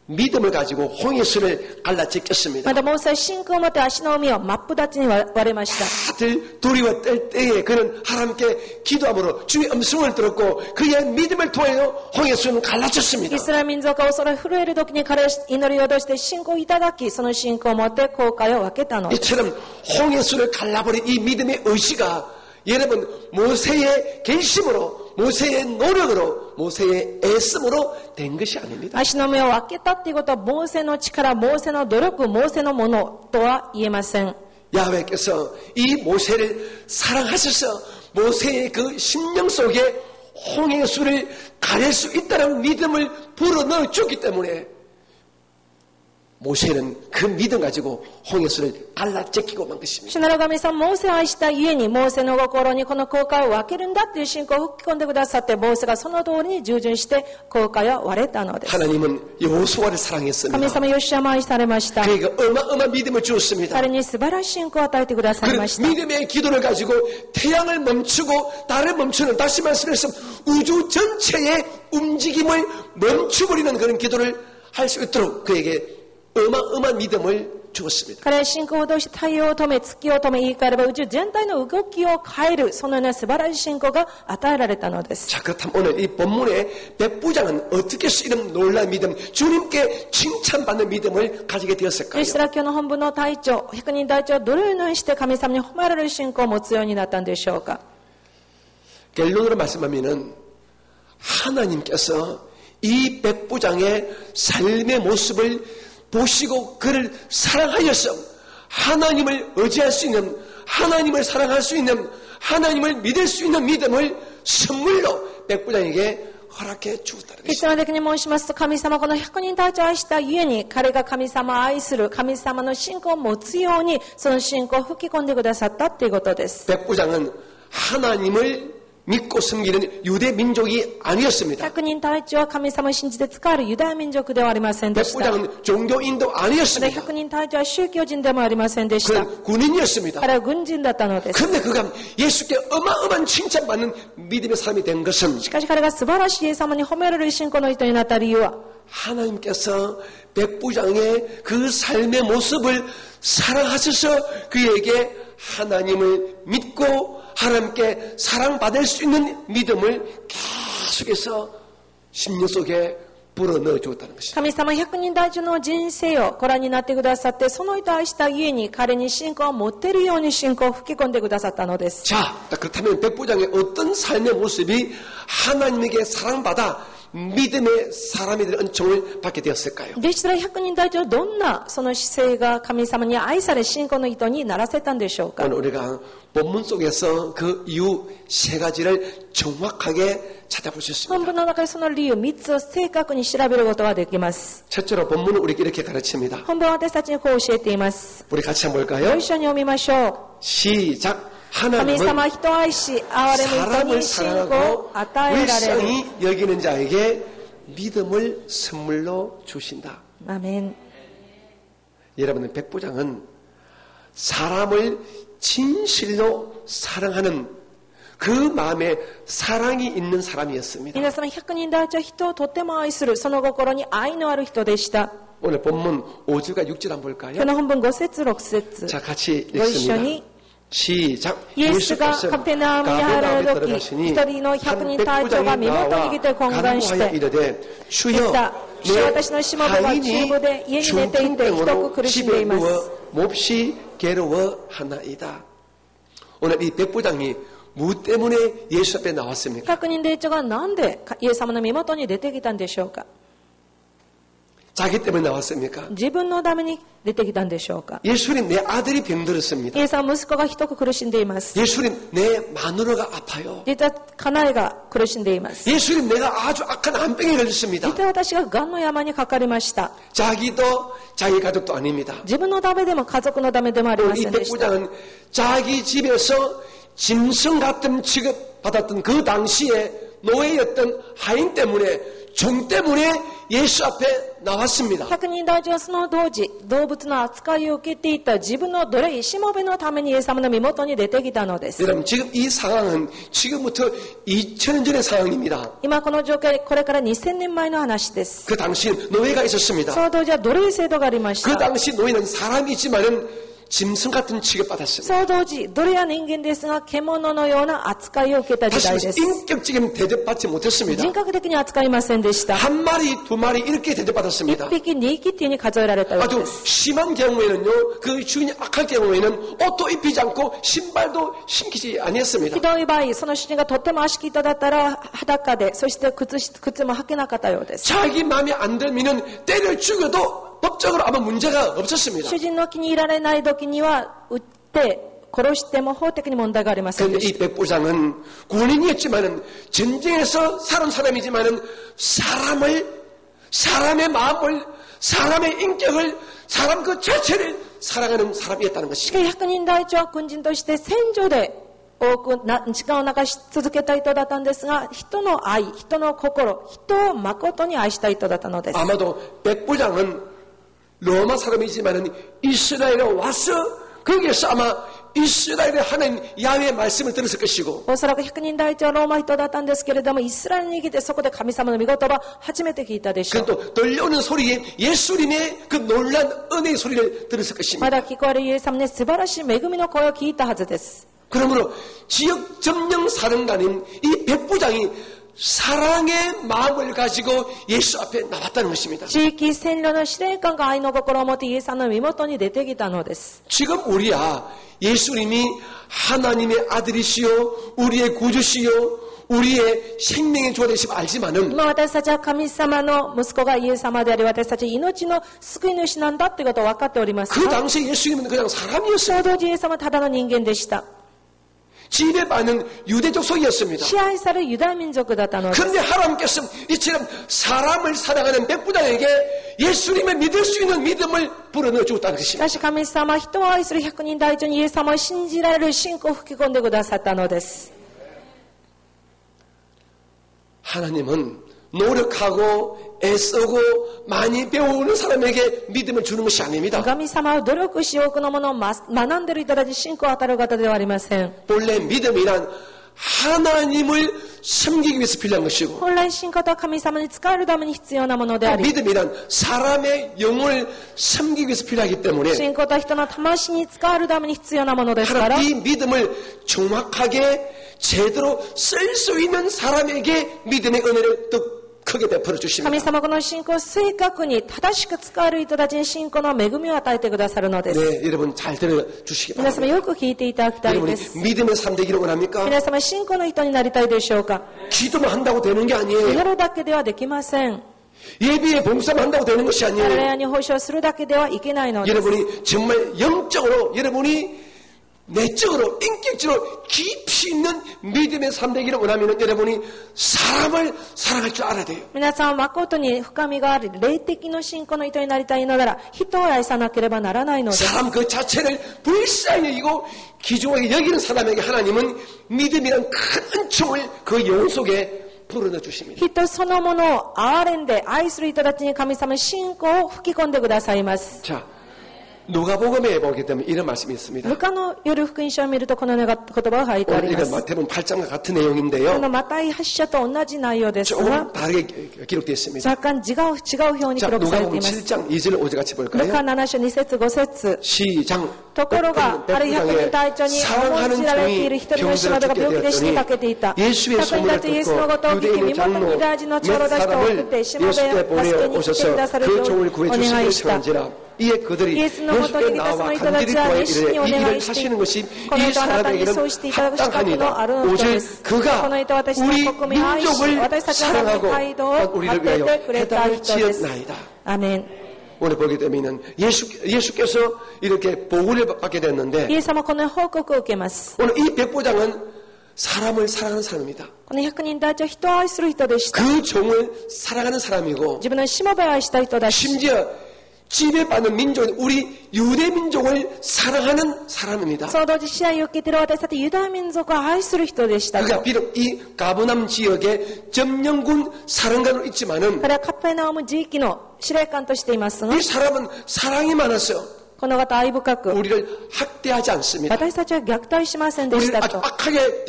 믿음을 가지고 홍해수를 갈라 제꼈습니다. またモーセは信仰を持って足の海を真っ二つに割れました。 다들 두리와 뗄 때에 그는 하나님께 기도함으로 주의 음성을 들었고 그의 믿음을 통하여 홍해수는 갈라졌습니다. イスラエル民族が恐れ震える時に彼は祈りを通して信仰をいただきその信仰を持って航海を分けたのです。 이처럼 홍해수를 갈라버린 이 믿음의 의지가 여러분 모세의 결심으로 모세의 노력으로 모세의 애씀으로 된 것이 아닙니다. 足の目を開けたっていうことはモーセの力、モーセの努力、モーセのものとは言えません。 야훼께서 이 모세를 사랑하셔서 모세의 그 심령 속에 홍해수를 가릴 수 있다는 믿음을 불어넣어 줬기 때문에 모세는 그 믿음 가지고 홍해수를 갈라 제끼고 만 것입니다. 主なる神様、モーセを愛したゆえに、モーセの心にこの航海を分けるんだっていう信仰を吹き込んでくださって、モーセがその通りに従順して航海を割れたのです。 하나님은 여호수아를 사랑했습니다. 神様、ヨシュアも愛されました。 그에게 어마어마한 믿음을 주었습니다. 彼に素晴らしい信仰を与えてください 그 ました。 믿음의 기도를 가지고 태양을 멈추고 달을 멈추는 다시 말씀해서 우주 전체의 움직임을 멈춰버리는 그런 기도를 할 수 있도록 그에게 어마어마한 믿음을 주었습니다. 彼は信仰を通して太陽を止め、月を止め、言い換えれば宇宙全体の動きを変える、そのような素晴らしい信仰が与えられたのです。 자, 그렇다면 오늘 이 본문의 백부장은 어떻게 이런 놀라운 믿음, 주님께 칭찬받는 믿음을 가지게 で 되었을까요? したら今日の本部の隊長、百人隊長はどのようにして神様に褒められる信仰を持つようになったんでしょうか。 결론으로 말씀하면은 하나님께서 이 백부장의 삶의 모습을 보시고 그를 사랑하여서 하나님을 의지할 수 있는, 하나님을 사랑할 수 있는, 하나님을 믿을 수 있는 믿음을 선물로 백부장에게 허락해 주었다는 結 것입니다. 論的に申しますと、神様この百人隊長を愛したゆえに、彼が神様を愛する神様の信仰を持つように、その信仰を吹き込んでくださったということです。 백부장은 하나님을 믿고 섬기는 유대 민족이 아니었습니다. 百人隊長は神様を信じて使われるユダヤ民族ではありませんでした。 백부장은 종교인도 で 아니었습니다. 百人隊長は宗教人でもありませんでした。 그는 군인이었습니다. 彼は軍人だったのです。 그런데 그가 예수께 어마어마한 칭찬받는 믿음의 사람이 된 것은 しかし彼が素晴らしいイエス様に褒められる信仰の人になった理由は、 하나님께서 백부장의 그 삶의 모습을 사랑하셔서 그에게 하나님을 믿고 하나님께 사랑받을 수 있는 믿음을 계속해서 심령 속에 불어넣어 주었다는 것입니다. 神様百人隊長の人生をご覧になってくださって、その人を愛したゆえに彼に信仰を持っているように信仰を吹き込んでくださったのです。 자, 그렇다면 백부장의 어떤 삶의 모습이 하나님에게 사랑받아 믿음의 사람이 될 은총을 받게 되었을까요? でしたら百人隊長はどんなその姿勢が神様に愛され信仰の人にならせたんでしょうか。 오늘 우리가 본문 속에서 그 이유 세 가지를 정확하게 찾아볼 수 本 있습니다. 文の中でその理由3つを正確に調べることができます。 첫째로 본문은 우리에게 이렇게 가르칩니다. 本文は私たちにこう教えています。 우리 같이 한번 ご 볼까요? 一緒に読みましょう。 시작. 神 하나님은 様は人を愛し、憐れむ人 사람을 に信仰を 사랑하고 与えられる。 불쌍히 여기는 자에게 믿음을 선물로 주신다. アーメン。 여러분의 백부장은 사람을 진실로 사랑하는 그 마음에 사랑이 있는 사람이었습니다. 皆様、百人第一は人をとっても愛する、その心に愛のある人でした。 오늘 본문 5절과 6절 한번 볼까요? 今日の本文5節6節 자, 같이 ご一緒 읽습니다. に 시작. イエスがカペナウムに入られる時、一人の百人隊長が身元に来て懇願して、 주여, 言った。主よ、私のしもべは中部で家に寝ていてひどく苦しんでいます。 몹시 괴로워하나이다. 오늘 이 백부장이 무엇 때문에 예수 앞에 나왔습니까? 百人隊長がなんでイエス様の身元に出てきたんでしょうか。 자기 때문에 나왔습니까? 自分のために出てきたんでしょうか。 예수님, 내 아들이 병들었습니다. イエスは息子がひどく苦しんでいます。 예수님, 내 마누라가 아파요. 実は家内が苦しんでいます。 예수님, 내가 아주 악한 암병에 걸렸습니다. 実は私が癌の山にかかりました。 자기도 자기 가족도 아닙니다. 自分のためでも家族のためでもありま 이 せんでした。 백부장은 자기 집에서 짐승 같은 취급받았던 그 당시에 노예였던 하인 때문에 종 때문에 예수 앞에 나왔습니다. 百人隊長はその同時、動物の扱いを受けていた自分の奴隷しもべのためにイエス様の身元に出てきたのです。 여러분, 지금 이 상황은 지금부터 2000년 전의 상황입니다. 今この状況はこれから2000年前の話です。 그 당시엔 노예가 있었습니다. その当時は奴隷制度がありまし 그 た。 당시 노예는 사람이지만은 짐승 같은 취급받았습니다. その当時、奴隷は人間ですが、獣のような扱いを受けた時 다시 代 말해서 です。 인격적인 대접받지 못했습니다. 人格的に扱いませんでした。 한 마리, 두 마리 이렇게 대접받았습니다. 一匹二匹っていうに数えられたよう 아주 です。 심한 경우에는요, 그 주인이 악할 경우에는 옷도 입히지 않고 신발도 신기지 아니었습니다. ひどい場合、その主人がとっても悪しき人だったら裸で、そして靴も履けなかったようです。 자기 마음에 안 들면은 때려 죽여도 법적으로 아무 문제가 없었습니다. 主人の気に入られない時には、撃って殺しても法的に問題がありません 그런데 で 이 した。 백부장은 군인이었지만은 전쟁에서 살은 사람이지만은 사람의 마음을, 사람의 인격을, 사람 그 자체를 사랑하는 사람이었다는 しかし 것입니다. 百人隊長は軍人として戦場で多く時間を流し続けた人だったんですが、人の愛、人の心、人を誠に愛した人だったのです。 아마도 백부장은 로마 사람이지만은 이스라엘에 와서 거기에서 아마 이스라엘의 하나님 야훼의 말씀을 들었을 것이고 おそらく百人隊長はローマ人だったんですけれども、イスラエルに来てそこで神様の御言葉を初めて聞いたでしょう。 또 들려오는 소리에 예수님의 그 놀란 은혜의 소리를 들었을 것입니다. まだ聞こえるイエス様に素晴らしい恵みの声を聞いたはずです。 그러므로 지역 점령 사령관인 이 백부장이 사랑의 마음을 가지고 예수 앞에 나왔다는 것입니다. 地域占領の司令官が愛の心を持ってイエス様の身元に出てきたのです。 지금 우리야 예수님이 하나님의 아들이시요 우리의 구주시요 우리의 생명의 주가 되심을 알지만은 今私たちは神様の息子がイエス様であり、私たち命の救い主なんだということを分かっております 그 が、 당시에 예수님은 그냥 そ 사람이었어요. の当時イエス様はただの人間でした。 지배받는 유대족 속이었습니다. 支配されるユダヤ民族だったのです。 그런데 하나님께서 이처럼 사람을 사랑하는 백부장에게 예수님을 믿을 수 있는 믿음을 불어넣어 주었다는 し 것입니다. かし神様は人を愛する百人隊長にイエス様を信じられる信仰を吹き込んでくださったのです。 하나님은 노력하고 애쓰고 많이 배우는 사람에게 믿음을 주는 것이 아닙니다. 神様は努力し多くのものを学んでいる人たちに信仰を与える方ではありません。 본래 믿음이란 하나님을 섬기기 위해서 필요한 것이고 本来信仰とは神様に仕えるために必要なものであり、 믿음이란 사람의 영을 섬기기 위해서 필요하기 때문에 信仰とは人の魂に仕えるために必要なものですから、 하나님 이 믿음을 정확하게 제대로 쓸 수 있는 사람에게 믿음의 은혜를 더 크게 베풀어 神 주십니다. 様はこの信仰を正確に正しく使える人たちに信仰の恵みを与えてくださるのです。 네, 여러분 잘 들어주시기 皆様 바랍니다. よく聞いていただきたい 여러분이 です。 믿음의 삶 되기를 원합니까? 皆様信仰の人になりたいでしょうか。 기도만 한다고 되는 게 祈 아니에요. るだけではできません。 예비에 봉사만 한다고 되는 것이 彼 아니에요. らに奉仕をするだけではいけないのです。 여러분이 정말 영적으로 여러분이 내적으로 인격적으로 깊이 있는 믿음의 삶 되기를 원하면 여러분이 사람을 사랑할 줄 알아야 돼요. 皆さんは誠に深みがあり、霊的の信仰の人になりたいのなら、人を愛さなければならないのです。 사람 그 자체를 불쌍히 여기고 귀중하게 여기는 사람에게 하나님은 믿음이란 큰 은총을 그 영혼 속에 불어넣어 주십니다. 人そのものを憐れんで愛する人たちに神様の信仰を吹き込んでくださいます。 자, 누가복음에 보게 되면 이런 말씀이 있습니다. ルカの夜福音書を見るとこのような言葉が書いてあ 오늘 りま 이건 す。 마태복음 8장과 같은 こ 내용인데요. のマタイ8章と同じ内容ですが、 조금 다르게 기록되어 있습니다. 若干違う表に 자, 記録されて 누가복음 います。 7장 2절 5절 같이 ルカ 볼까요? 7章2節5節 시장 ところが、ある百人隊長に重んじられている一人の人などが病気で死にかけていた。百人隊長イエスのことを聞き、身元にユダヤ人の長老たちと送って、しもべ助けに来てくださるようお願いした。 이에 그들이 예수께 나와 간절히 구하이르되 이 일을 하시는 것이 이 사람에게는 합당하니라. 오직 그가 우리 민족을 사랑하고 우리를 위하여 해답을 지었나이다. 아멘. 오늘 보게 되면 예수께서 이렇게 보고를 받게 됐는데 오늘 이 백부장은 사람을 사랑하는 사람입니다. 그 종을 사랑하는 사람이고 심지어 지배받는 민족, 우리 유대 민족을 사랑하는 사람입니다. 그가 비록 이 가버나움 지역의 점령군 사령관으로 있지만은 이 사람은 사랑이 많았어요. 우리를 학대하지 않습니다. 우리를 아주 악하게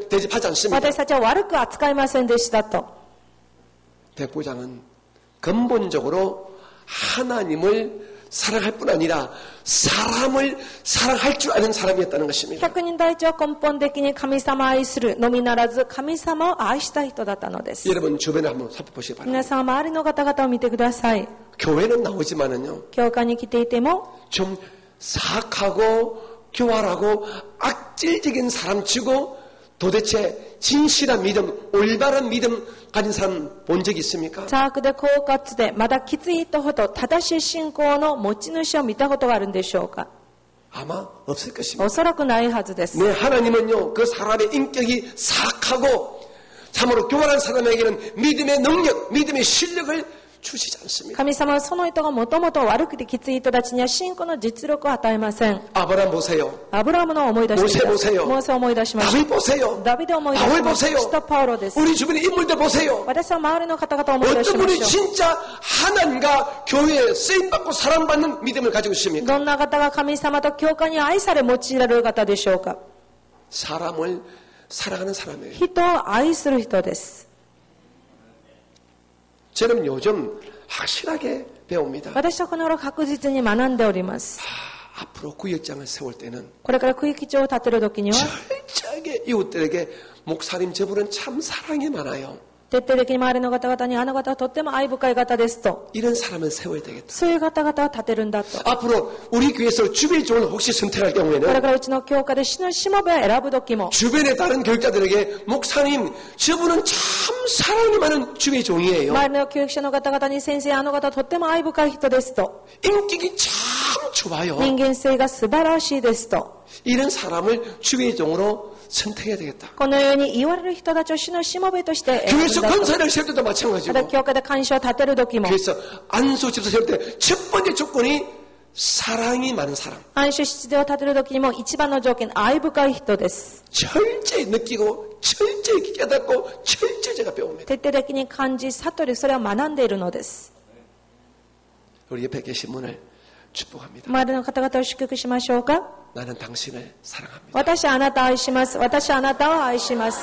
대접하지 않습니다. 백부장은 근본적으로 하나님을 사랑할 뿐 아니라 사람을 사랑할 줄 아는 사람이었다는 것입니다. 百人隊長は根本的に神様を愛するのみならず神様を愛した人だったのです。 여러분 주변에 한번 살펴보시기 바랍니다. 皆さん周りの方々を見てください。 교회는 나오지만은요. 教会に来ていても 좀 사악하고 교활하고 악질적인 사람치고 도대체 진실한 믿음, 올바른 믿음 가진 사람 본 적이 있습니까? 邪悪で狡猾でまだきつい人ほど正しい信仰の持ち主を見たことがあるんでしょうか？ 아마 없을 것입니다. おそらくないはずです。 네, 하나님은요, 그 사람의 인격이 사악하고 참으로 교활한 사람에게는 믿음의 능력, 믿음의 실력을 주시지 않습니다. 神様はその人がもともと悪くてきつい人たちには信仰の実力を与えません。 아브라함 보세요. アブラハムの思い出してください。 모세 보세요. モーセを思い出しまし 다윗 た。 보세요. ダビデを思い出し 바울 ました。 보세요. 使徒パウロです。 우리 주변의 인물들 보세요. 私は周りの方々を思い出し 어떤 ま 분이 しょう。 진짜 하나님과 교회에 쓰임받고 사랑받는 믿음을 가지고 있습니까? どんな方が神様と教会に愛され用いられる方でしょうか？ 사람을 사랑하는 사람이에요. 人を愛する人です。 저는 요즘 확실하게 배웁니다. 私はこの頃確実に学んでおります。 앞으로 구역장을 세울 때는 これから区域長を建てるときには 철저하게 이웃들에게 목사님 저분은 참 사랑이 많아요. 徹底的に周りの方々にあの方はとっても愛深い方ですと 이런 사람을 세워야 되겠다. そういう方々を立てるんだと 앞으로 우리 교회에서 주변 종을 혹시 선택할 これ 경우에는 からうちの教会で死のしもべを選ぶ時も 주변의 다른 교육자들에게 목사님 저분은 참 사랑이 많은 주의 종이에요. 周りの教育者の方々に先生あの方はとっても愛深い人ですと 인격이 참 좋아요. 人間性が素晴らしいですと 이런 사람을 주의 종으로 선택해야 되겠다. このように言われる人たちを死のしもべとして選ぶ 교회에서 んだと 건설을 세울 때도 また 마찬가지고 教会で監視を立てる時も 그래서 안수 집사 세울 때 첫 번째 조건이 사랑이 많은 사람. 安守七でを立てる時にも一番の条件愛深い人です 철저히 느끼고 철저히 깨닫고 철저히 제가 배웁니다. 徹底的に感じ悟りそれを学んでいるのです 우리 옆에 계신 분을 축복합니다. 周りの方々を祝福しましょうか 나는 당신을 사랑합니다. 私はあなたを愛します私はあなたを愛します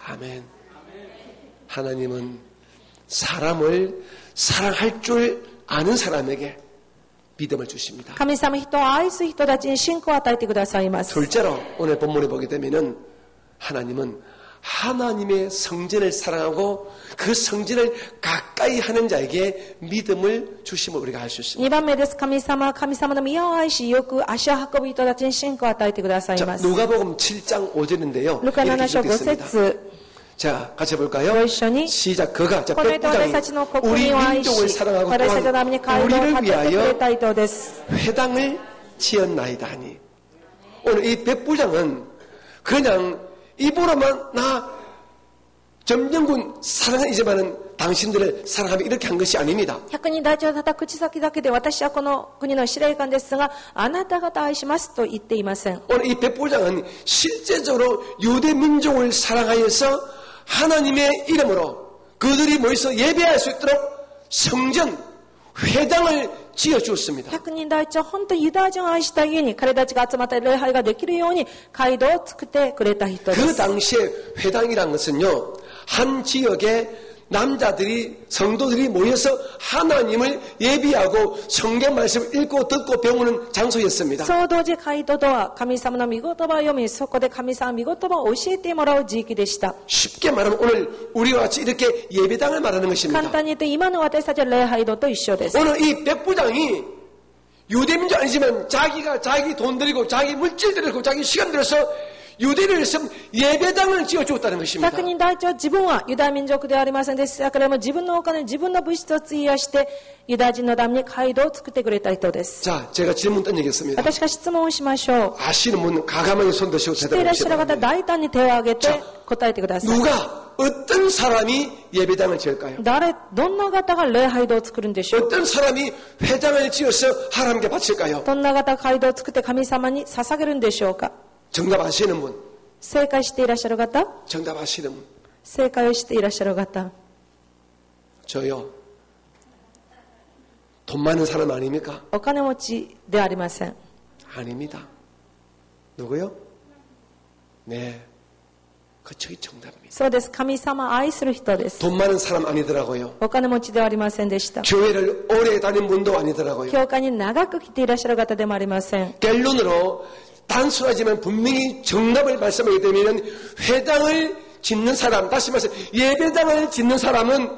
아멘. 하나님은 사람을 사랑할 줄 아는 사람에게 믿음을 주십니다. 神様人を愛す人たちに信仰を与えてくださいます 둘째로 오늘 본문에 보게 되면은 하나님은 하나님의 성전을 사랑하고 그 성전을 가까이 하는 자에게 믿음을 주심을 우리가 알 수 있습니다. 2番目です。神様は神様の宮を愛し、よく足を運ぶ人たちに信仰を与えてください 자, ます。 누가복음 7장 5절인데요. ルカ7章5 있습니다. 節 자, 같이 볼까요? ご一緒に 시작. 그가 자, この人は私たちの 백부장이 国 우리 民を愛 민족을 し、 사랑하고 私たちのために 또한 街道を 우리를 建ててくれ 위하여 た人です。 회당을 지었나이다 하니 오늘 이 백부장은 그냥 입으로만 나 점령군 사랑이지만은 당신들을 사랑하며 이렇게 한 것이 아닙니다. 100人大長ただ口先だけで私はこの国の司令官ですがあなた方愛しますと言っていません。 오늘 이 백부장은 실제적으로 유대 민족을 사랑하여서 하나님의 이름으로 그들이 모여서 예배할 수 있도록 성전, 회당을 지어주었습니다. 100人大長本当にユダヤ人を愛した家に彼たちが集まった礼拝ができるように街道を作ってくれた人です。 그 당시에 회당이란 것은요, 한 지역에 남자들이 성도들이 모여서 하나님을 예비하고 성경 말씀을 읽고 듣고 배우는 장소였습니다. 総同時街道とは神様の御言葉を読みそこで神様の御言葉を教えてもらう地域でした。 쉽게 말하면 오늘 우리와 같이 이렇게 예배당을 말하는 것입니다. 簡単に言って今の私たちは礼拝堂と一緒です。 오늘 이 백부장이 유대민족 아니지만 자기가 자기 돈 들이고 자기 물질 들이고 자기 시간 들여서 유대를 위해서 예배당을 지어주었다는 것입니다. 100人大長自分はユダヤ民族ではありませんでしたけれども自分のお金自分の物質を費やしてユダヤ人のために街道を作ってくれた人です。 자, 제가 질문 던지겠습니다. 私が質問をしましょう。 아시는 분 가감하게 손 드시고 知っていらっしゃる方 대답하시기 大胆に手を挙げて答えてください。 누가 어떤 사람이 예배당을 지을까요? どんな方が礼拝堂を作るんでしょう。 어떤 사람이 회당을 지어서 하나님께 바칠까요? どんな方が街道を作って神様に捧げるんでしょうか。 정답 아시는 분? 正解していらっしゃる方、 정답 아시는 분? 正解をしていらっしゃる方。 저요. 돈 많은 사람 아닙니까? お金持ちではありません。 아닙니다. 누구요? 네. 그쪽이 정답입니다. そうです。神様を愛する人です。 돈 많은 사람 아니더라고요. お金持ちではありませんでした。 교회를 오래 다닌 분도 아니더라고요. 教会に長く来ていらっしゃる方でもありません。 결론으로 단순하지만 분명히 정답을 말씀하게 되면 회당을 짓는 사람, 다시 말해서 예배당을 짓는 사람은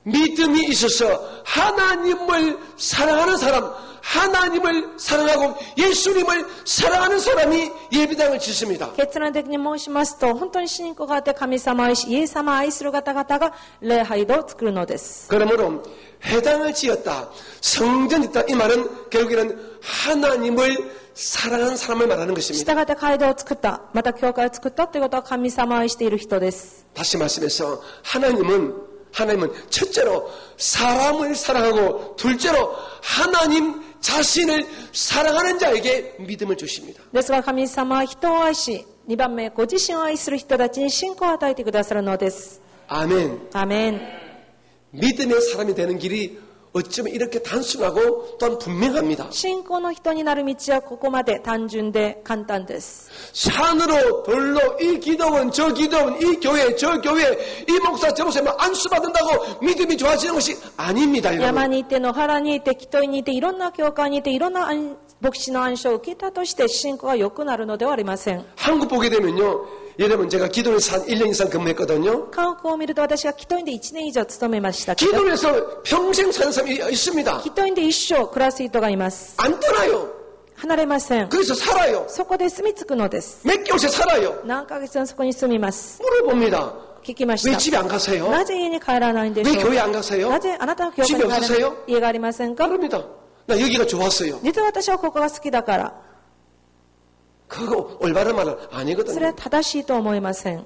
믿음이 있어서 하나님을 사랑하는 사람, 하나님을 사랑하고 예수님을 사랑하는 사람이 예배당을 짓습니다. 結論的に申しますと、本当に信仰があって神様を愛し、イエス様を愛する方々が礼拝堂を作るのです。 그러므로 회당을 지었다, 성전이 있다, 이 말은 결국에는 하나님을 사랑하는 사람을 말하는 것입니다. 従って街道を作った、また教会を作ったということは神様を愛している人です。 다시 말씀해서 하나님은 첫째로 사람을 사랑하고 둘째로 하나님 자신을 사랑하는 자에게 믿음을 주십니다. ですが神様は人を愛し、2番目、ご自身を愛する人たちに信仰を与えてくださるのです。 아멘. アーメン。 믿음의 사람이 되는 길이 어쩌면 이렇게 단순하고 또한 분명합니다. 信仰の人になる道はここまで単純で簡単です。 산으로 돌로 이 기도원 저 기도원 이 교회 저 교회 이 목사 저 목사 안수 받는다고 믿음이 좋아지는 것이 아닙니다. 山 여러분. にいて野原にいて祈祷にいていろんな教会にいていろんな牧師の暗唱を受けたとして信仰が良くなるのではありません。 한국 보게 되면요. 여러분 제가 기도원에서 한 1년 이상 근무했거든요. 韓国を見ると私が祈祷院で1年以上勤めましたけど 기도원에서 평생 사는 사람이 있습니다. 祈祷院で一生暮らす人がいます。 안 떠나요. 離れません。 거기서 살아요. そこで住み着くのです。 몇 개월째 살아요. 何ヶ月もそこに住みます。 물어봅니다. 聞きまし 왜 た。 집에 안 가세요? なぜ家に帰らないんで 왜 しょう 교회 안 가세요? なぜあなたの教会に 집이 帰らない 없으세요? 家がありませんか？ 그럽니다. 나 여기가 좋았어요. 実は私はここが好きだから。 그거 올바른 말은 それ 아니거든요. は正しいと思いません。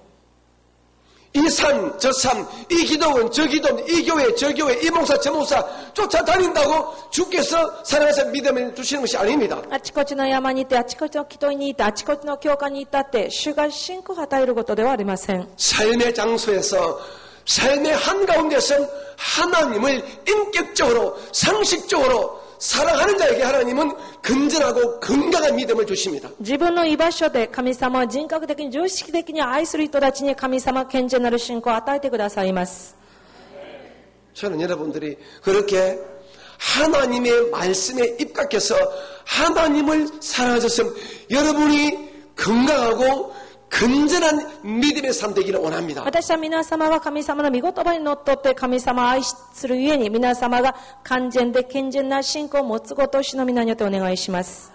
이 산, 저 산, 이 기도원, 저 기도원, 이 교회, 저 교회, 이 목사, 저 목사 쫓아다닌다고 주께서 사랑해서 믿음을 주시는 것이 아닙니다. あちこちの山にいて、あちこちの祈祷にいて、あちこちの教会にいたって、主が信仰を与えることではありません。 삶의 장소에서 삶의 한가운데서 하나님을 인격적으로 상식적으로 사랑하는 자에게 하나님은 건전하고 건강한 믿음을 주십니다. 自分の居場所で神様は人格的に常識的に愛する人たちに神様は健全なる信仰を与えてくださいます。 저는 여러분들이 그렇게 하나님의 말씀에 입각해서 하나님을 사랑하셨으면 여러분이 건강하고 건전한 믿음의 삶 되기를 원합니다. 私は皆様は神様の御言葉にのっとって神様を愛するゆえに皆様が完全で健全な信仰を持つことを主の皆によってお願いします。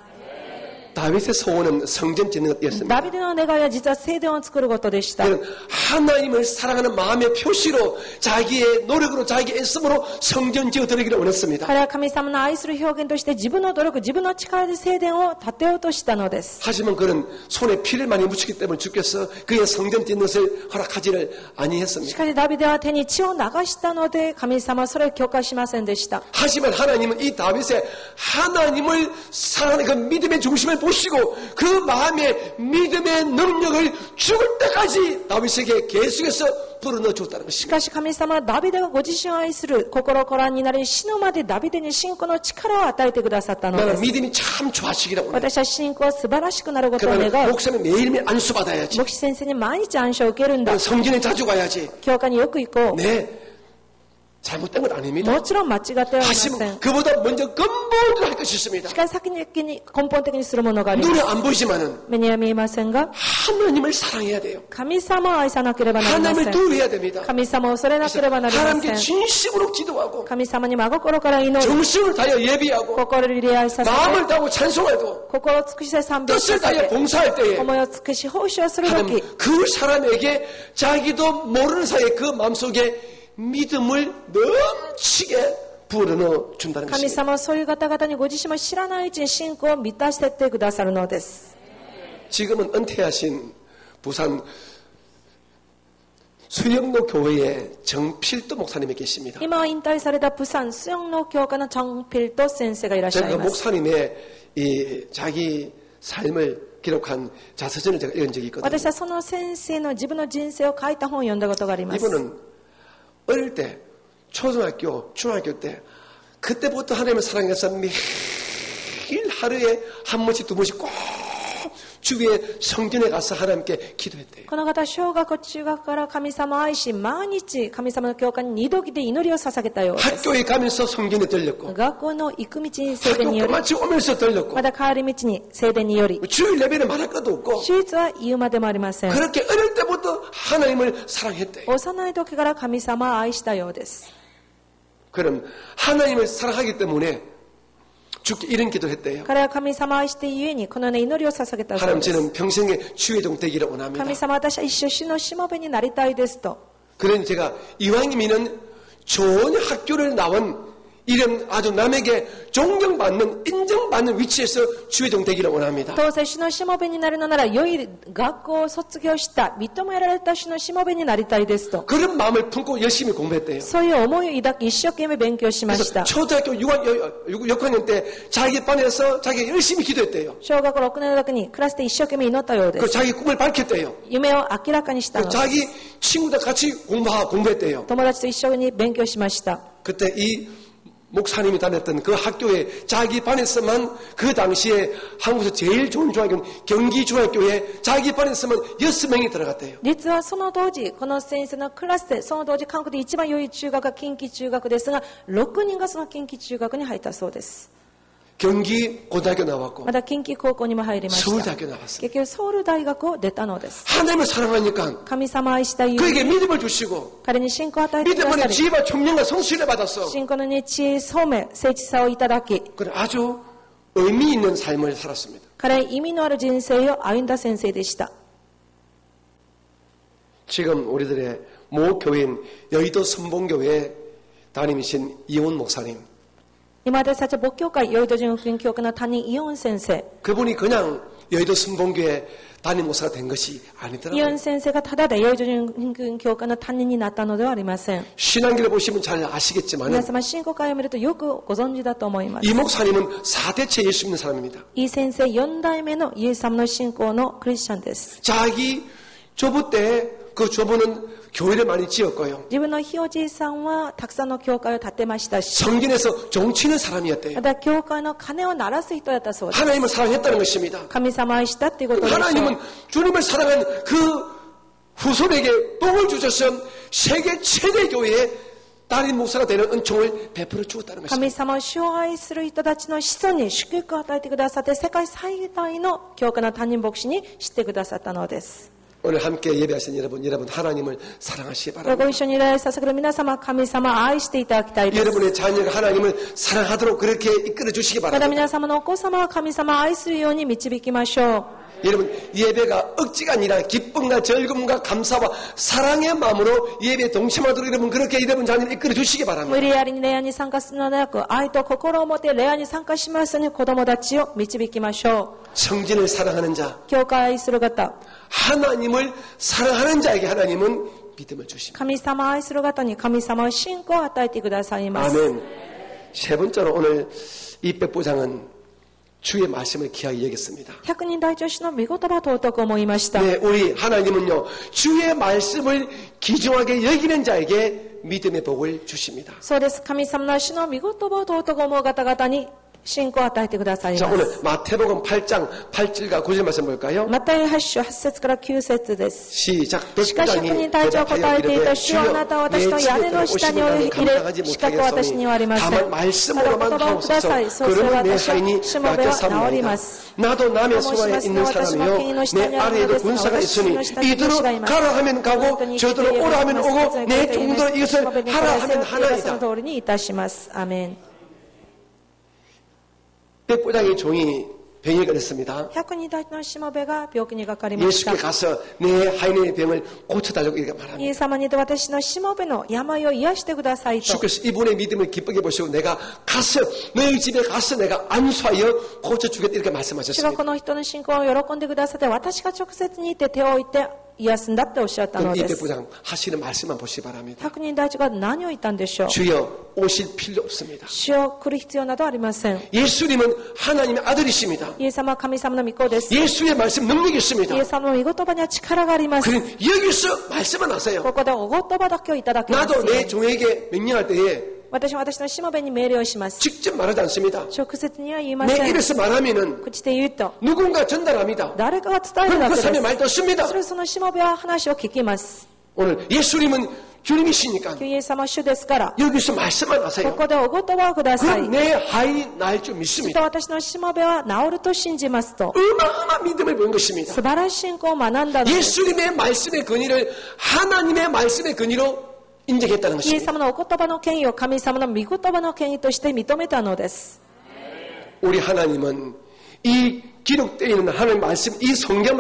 다윗의 소원은 성전 짓는 것이었습니다. ダビデの願いは実は聖殿を作ることでした。 하나님을 사랑하는 마음의 표시로 자기의 노력으로 자기의 애씀으로 성전 지어드리기를 원했습니다. 彼は神様の愛する表現として自分の努力、自分の力で聖殿を建てようとしたのです。 하지만 그는 손에 피를 많이 묻히기 때문에 주께서 그의 성전 짓는 것을 허락하지를 し 아니했습니다. かしダビデは手に血を流したので神様はそれを許可しませんでした。 하지만 하나님은 이 다윗의 하나님을 사랑하는 그 믿음의 중심을 보시고 그 마음의 믿음의 능력을 죽을 때까지 다윗에게 계속해서 불어넣어 줬다는 し 것입니다. かし神様はダビデがご自身を愛する心からになり死ぬまでダビデに信仰の力を与えてくださったので 나는 す。 믿음이 참 좋아지기를 원해. 私は信仰は素晴らしくなることを願 그러면 う。 목사님 매일매일 안수받아야지. 牧師先生に毎日暗唱を受けるんだ。 성전에 자주 가야지. 教会によく行こう。 네, 잘못된 건 아닙니다. もちろん間違ってはありません。 하지만 그보다 먼저 근본적으로 할 것이 있습니다. しかし先に根本的にするものがありま 눈에 す。 안 보이지만은 目には見えませんが、 하나님을 사랑해야 돼요. 神様を愛さなければなりま 하나님을 せん。 두려워해야 됩니다. 神様を恐れなければなりま 하나님께 せん。 진심으로 기도하고 神様に真心から祈り、 정신을 다하여 예비하고 心に礼拝させて、 마음을 다하고 찬송해도 心を尽くして賛美 뜻을 させ 다하여 て、 봉사할 때에 思いを尽くし奉仕をするとき、 하나님 그 사람에게 자기도 모르는 사이에 그 마음속에 믿음을 넘치게 부어넣어 준다는 神 것입니다. 様はそういう方々にご自身も知らないうちに信仰を満たしていってくださるのです。 지금은 은퇴하신 부산 수영로 교회의 정필도 목사님이 계십니다. 今は引退されたプサンスヨンの教科のチョン・ピルト先生がいらっしゃ 제가 います。 목사님의 이 자기 삶을 기록한 자서전을 제가 읽은 적이 있거든요. 私はその先生の自分の人生を書いた本を読んだことがあります。 이분은 어릴 때 초등학교, 중학교 때 그때부터 하나님을 사랑해서 매일 하루에 한 번씩 두 번씩 꼭 주위에 성전에 가서 하나님께 기도했대요. この方は小学校中学から神様を愛し毎日神様の教会に二度で祈りを捧げたようです。 학교에 가면서 성전에 들렸고 学校の行く道に聖殿によ 학교 り 마치 오면서 들렸고 また帰り道に聖殿により 주일 예배는 말할 것도 없고 手術は言うまでもありません。 그렇게 어릴 때부터 하나님을 사랑했대요. 幼い時から神様を愛したようです。 그럼 하나님을 사랑하기 때문에 주께 이런 기도를 했대요. 彼は神様を愛してゆえにこのような祈りを捧げたそう 하나님 です。 저는 평생에 주의 종 되기를 원합니다. 神様、私は一生主のしもべになりたいですと。 그러니 제가 이왕이면 좋은 학교를 나온 이런 아주 남에게 존경받는 인정받는 위치에서 주의 종 되기를 원합니다. どうせ主のしもべになるのなら良い学校を卒業した認められた主のしもべになりたいですと。 그런 마음을 품고 열심히 공부했대요. そういう思いを抱き一生懸命勉強しまし 그래서 た。 초등학교 6학년 때 자기 반에서 자기가 열심히 기도했대요. 小学校6年の時にクラスで一生懸命祈ったようで 그 す。 자기 꿈을 밝혔대요. 夢を明らかにした 그 のです。 자기 친구들 같이 공부했대요. 友達と一緒に勉強しました。 그때 이 목사님이 다녔던 그 학교에 자기 반에서만 그 당시에 한국에서 제일 좋은 중학교는 경기중학교에 자기 반에서만 6명이 들어갔대요. 実はその当時この先生のクラスでその当時韓国で一番良い中学が近畿中学ですが6人がその近畿中学に入ったそうです。 경기 고등학교 나왔고 また近畿高校にも入りました。 서울대학교 나왔어요. 結局ソウル大学を出たのです。 하나님을 사랑하니까 神様を愛したゆえ 그에게 に 믿음을 주시고 彼に信仰を与えてくだ 믿음의 さり 지혜와 총명과 성실을 받았어. 信仰の知恵、聡明、誠実さをいただき 그래 아주 의미 있는 삶을 살았습니다. 彼は意味のある人生を歩んだ先生でした。 지금 우리들의 모 교회인 여의도 선봉교회 담임이신 이온 목사님 今私たちは牧教会、ヨイド人福音教会の担任イオン先生。 그분이 그냥 여의도 선봉교회 담임 목사가 된 것이 イオ 아니더라고요. ン先生がただでヨイド人福音教会の担任になったのではありません。 신앙기를 보시면 잘 아시겠지만 皆様、信仰会を見るとよくご存知だと思います。 이 목사님은 4대째 예수 믿는 사람입니다. イ先生4代目のイエス様の信仰のクリスチャンです。 자기 조부 때 그 조부는 교회를 많이 지었고요. 自分のひいおじいさんはたくさんの教会を建てましたし、 성전에서 종치는 사람이었대요. また教会の鐘を鳴らす人だったそうです。 하나님을 사랑했다는 것입니다. 神様を愛したっていうことでしょう。 하나님은 주님을 사랑한 그 후손에게 똥을 주셔서 세계 최대 교회에 딸인 목사가 되는 은총을 베풀어 주었다는 것입니다. 神様を主を愛する人たちの子孫に祝福を与えてくださって世界最大の教会の担任牧師にしてくださったのです。 오늘 함께 예배하신 여러분 하나님을 사랑하시기 바랍니다. ご一緒に礼拝捧げる皆様、神様を愛していただきたいです。 여러분의 자녀가 하나님을 사랑하도록 그렇게 이끌어 주시기 また 바랍니다. 皆様のお子様は神様を愛するように導きましょう。 여러분 예배가 억지가 아니라 기쁨과 즐거움과 감사와 사랑의 마음으로 예배에 동참하도록 여러분 그렇게 여러분 자녀를 이끌어 주시기 無 바랍니다. 理やりに礼拝に参加するのではなく、愛と心を持って礼拝に参加しますように子供たちを導きましょう。 성진을 사랑하는 자, 教会を愛する方、 하나님을 사랑하는 자에게 하나님은 믿음을 주십니다. 神様を愛する方に神様は信仰を与えてくださいます。 아멘. 세 번째로 오늘 이 백부장은 주의 말씀을 귀하게 여겼습니다. 百人大長氏の御言葉を尊く思いました。 네, 우리 하나님은요 주의 말씀을 귀중하게 여기는 자에게 믿음의 복을 주십니다. そうです。神様の主の御言葉を尊く思う方々に信仰を与えてください 자, ま 오늘 す。 마태복음 8장 8절과 9절 말씀 볼까요? マタイ8章8節から9節です。 시작. しかし百人隊長は答えていた。主よ、あなたは私の屋根の下に入れ、資格は私にはありません。ただ言葉をください。そうすれば私はしもべは治ります。 나도 남의 수하에 있는 사람이요 내 아래에도 군사가 있으니 이들로 가라 하면 가고 저들로 오라 하면 오고 내 종들로 이것을 하라 하면 하나이다. 通りにいたします。アメン。 백부장의 종이 병이 걸렸습니다. 百人隊のしもべが病気にかかりました。 예수께 가서 내 하인의 병을 고쳐달라고 이렇게 말합니다. イエス様にて私のしもべの病を癒してくださいと。 주께서 이분의 믿음을 기쁘게 보시고 내가 가서 너희 집에 가서 내가 안수하여 고쳐주겠다 이렇게 主が 말씀하셨습니다. この人の信仰を喜んでくださって、私が直接に行って手を置いて癒すんだっておっしゃったの 그럼 이 です。 백부장 하시는 말씀만 보시기 바랍니다. 百人隊長が何を言ったんでしょう。 주여 오실 필요 없습니다. 主よ、来る必要などありません。 예수님은 하나님의 아들이십니다. イエス様は神様の御子です。 예수의 말씀 능력이 있습니다. イエス様の御言葉には力があります。 그럼 여기서 말씀만 하세요. ここでお言葉だけをいただけます 나도 よ。 내 종에게 명령할 때에 私は私のしもべに命令をします。 직접 말하지 않습니다. 直接には言いま 내 せん。 입에서 말하면은 口で言うと 누군가 전달합니다. 誰かが伝える 그럼 だ 그 け 사람의 で 말 듣습니다. す。それそのしもべは話を聞きます。 오늘 예수님은 주님이시니까 イエス様は主ですから、 여기서 말씀만 こ 하세요. こでお言葉をください。 그럼 내 하인이 나을 줄 きっ 믿습니다. と私のしもべは治ると信じますと、 어마어마한 믿음을 본 것입니다. 素晴らしい信仰を学んだのです。 예수님의 말씀의 근위를 하나님의 말씀의 근위로 인정했다는 イエス 것입니다. 様のお言葉の権威を神様の御言葉の権威として認めたのです。 우리 하나님은 이 기록되어 있는 하나님의 말씀, 이 성경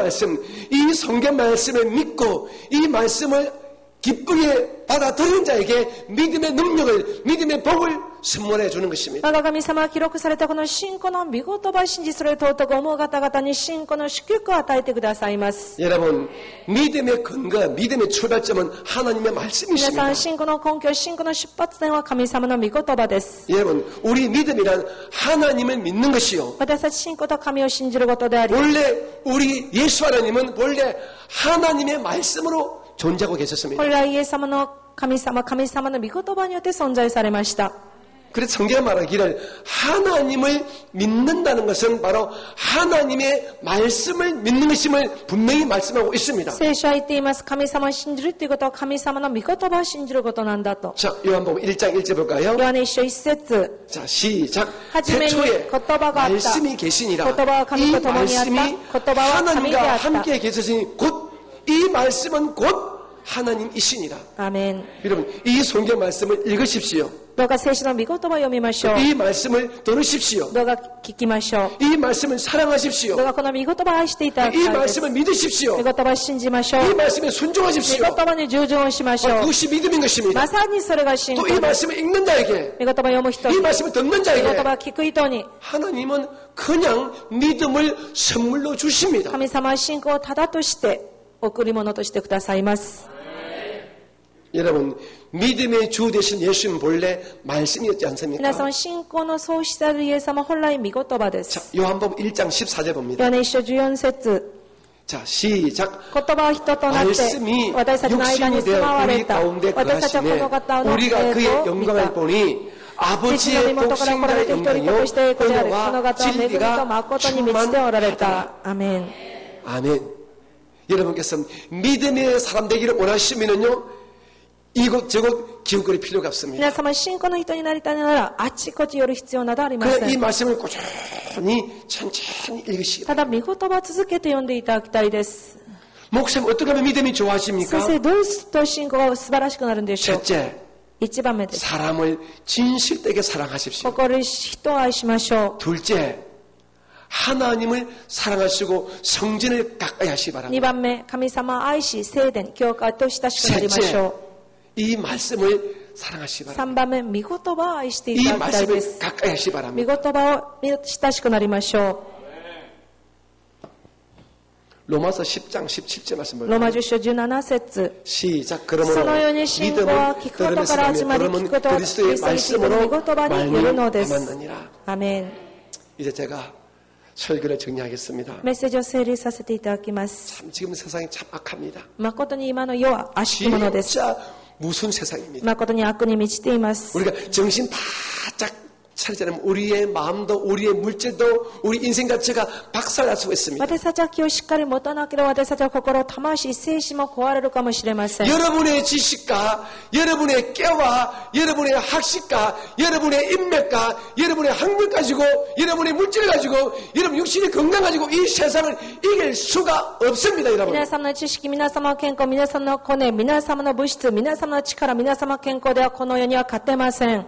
말씀을 믿고 이 말씀을 기쁘게 받아들인 자에게 믿음의 능력을, 믿음의 복을 선물해 주는 것입니다. 我が神様が記録されたこの信仰の御言葉を信じ、それを尊く思う方々に信仰の祝福を与えてくださいます。 여러분, 믿음의 근거, 믿음의 출발점은 하나님의 皆さ 말씀이십니다. ん、信仰の根拠、信仰の出発点は神様の御言葉です。 여러분, 우리 믿음이란 하나님을 믿는 것이요. 私たち信仰と神を信じることであり、 원래 우리 예수 하나님은 원래 하나님의 말씀으로 존재하고 계셨습니다. 本来イエス様の神様の御言葉によって存在されました。 그래서 성경에 말하기를 하나님을 믿는다는 것은 바로 하나님의 말씀을 믿는 것임을 분명히 말씀하고 있습니다. 聖書は言っています。神様を信じるということは神様の御言葉を信じることなんだと。 자, 요한복음 1장 1절 볼까요? ヨハネ一章一節。 자, 시작. 初めに 태초에 言葉があった。 말씀이 계시니라. 言葉は神 이 と共にあった。 말씀이 言葉は神で 하나님과 あった。 함께 계셨으니 곧 이 말씀은 곧 하나님이시니라. アーメン。 여러분, 이 성경 말씀을 읽으십시오. どうか聖書の御言葉を読みましょう。 이 말씀을 들으십시오. どうか聞きましょう。 이 말씀을 사랑하십시오. どうかこの御言葉を愛していただき 이 たいです。 말씀을 믿으십시오. 御言葉を信じましょう。 이 御 말씀에 言 순종하십시오. 葉に従順をしましょう。 그것이 믿음인 것입니다. まさにそれが信 또 仰 이 です 말씀을 읽는 자에게, 御言葉を読む人 이 に、御 말씀을 듣는 言 자에게 葉を聞く人に、 하나님은 그냥 믿음을 선물로 주십니다. 神様は信仰をただとして贈り物としてくださいます。 여러분, 믿음의 주 되신 예수님 본래 말씀이었지 않습니까? 皆さん、信仰の創始されるイエス様本来御言葉で 자, す。 요한복음 1장 14절 봅니다. ヨハネ一章14節。 자, 시작. 言葉は人となって 말씀이 私たちの間に 육신이 住まわ 되어 れ 우리 た。 가운데 私たちはこ 거하시네. の方の 우리가 栄 그의 光を見 영광을 た。 보니 父の身 아버지의 元から来られ 독생자의 て一人子として栄光である。この 영광이요 方は恵みと 진리가 誠に満ちておられた。アメン。 아멘. 여러분께서 믿음의 사람 되기를 원하시면요, 이곳저곳 기웃거릴 필요가 없습니다. 皆様、信仰の人になりたいなら、あちこち寄る必要などありませ 그냥 이 ん。 말씀을 꾸준히 천천히 읽으시기 ただ、御言葉を続けて読んでいただきたいです。 목사님 어떻게 하면 믿음이 좋아집니까? 先生、どうすると信仰が素晴らしくなるんでしょう。 첫째, 一番目です。 사람을 진실되게 사랑하십시오. 心に人を愛しましょう。 둘째, 하나님을 사랑하시고 성전을 가까이 하시기 2 바랍니다. 番目、神様を愛し、聖殿、教会と親しくなりまし 셋째, ょ 이 말씀을 사랑하시기 う。 바랍니다. 3番目、御言葉を愛してい 이 ただきたいで 말씀을 す。 가까이 하시기 御 바랍니다. 言葉を親しくなりましょ 로마서 10장 17절 말씀 う。ローマ 볼까요? 10章17節 시작. その 그러므로 ように信仰は 믿음은 聞くことから始まり、聞 그러면 くことはキリ 그리스도의 ストに聞く御 말씀으로 言葉によるのです。 말미암았느니라. アメン。 이제 제가 설교를 정리하겠습니다. メッセージを整理させていただきます。 참 지금 세상이 참 악합니다. 誠に今の世は悪しきものです。 진짜 무슨 세상입니다. 誠に悪に満ちています。 우리가 정신 바짝 차리지 않으면 우리의 마음도 우리의 물질도 우리 인생 자체가 박살날 수가 있습니다. 私たちは気をしっかり持たなければ私たちは心、魂、精神も壊れるかもしれません。 여러분의 지식과 여러분의 깨와 여러분의 학식과 여러분의 인맥과 여러분의 학력 가지고 여러분의 물질을 가지고 여러분 육신의 건강 가지고 이 세상을 이길 수가 없습니다. 여러분. 皆様の知識、皆様の健康、皆様のコネ、皆様の物質、皆様の力、皆様の健康ではこの世には勝てません。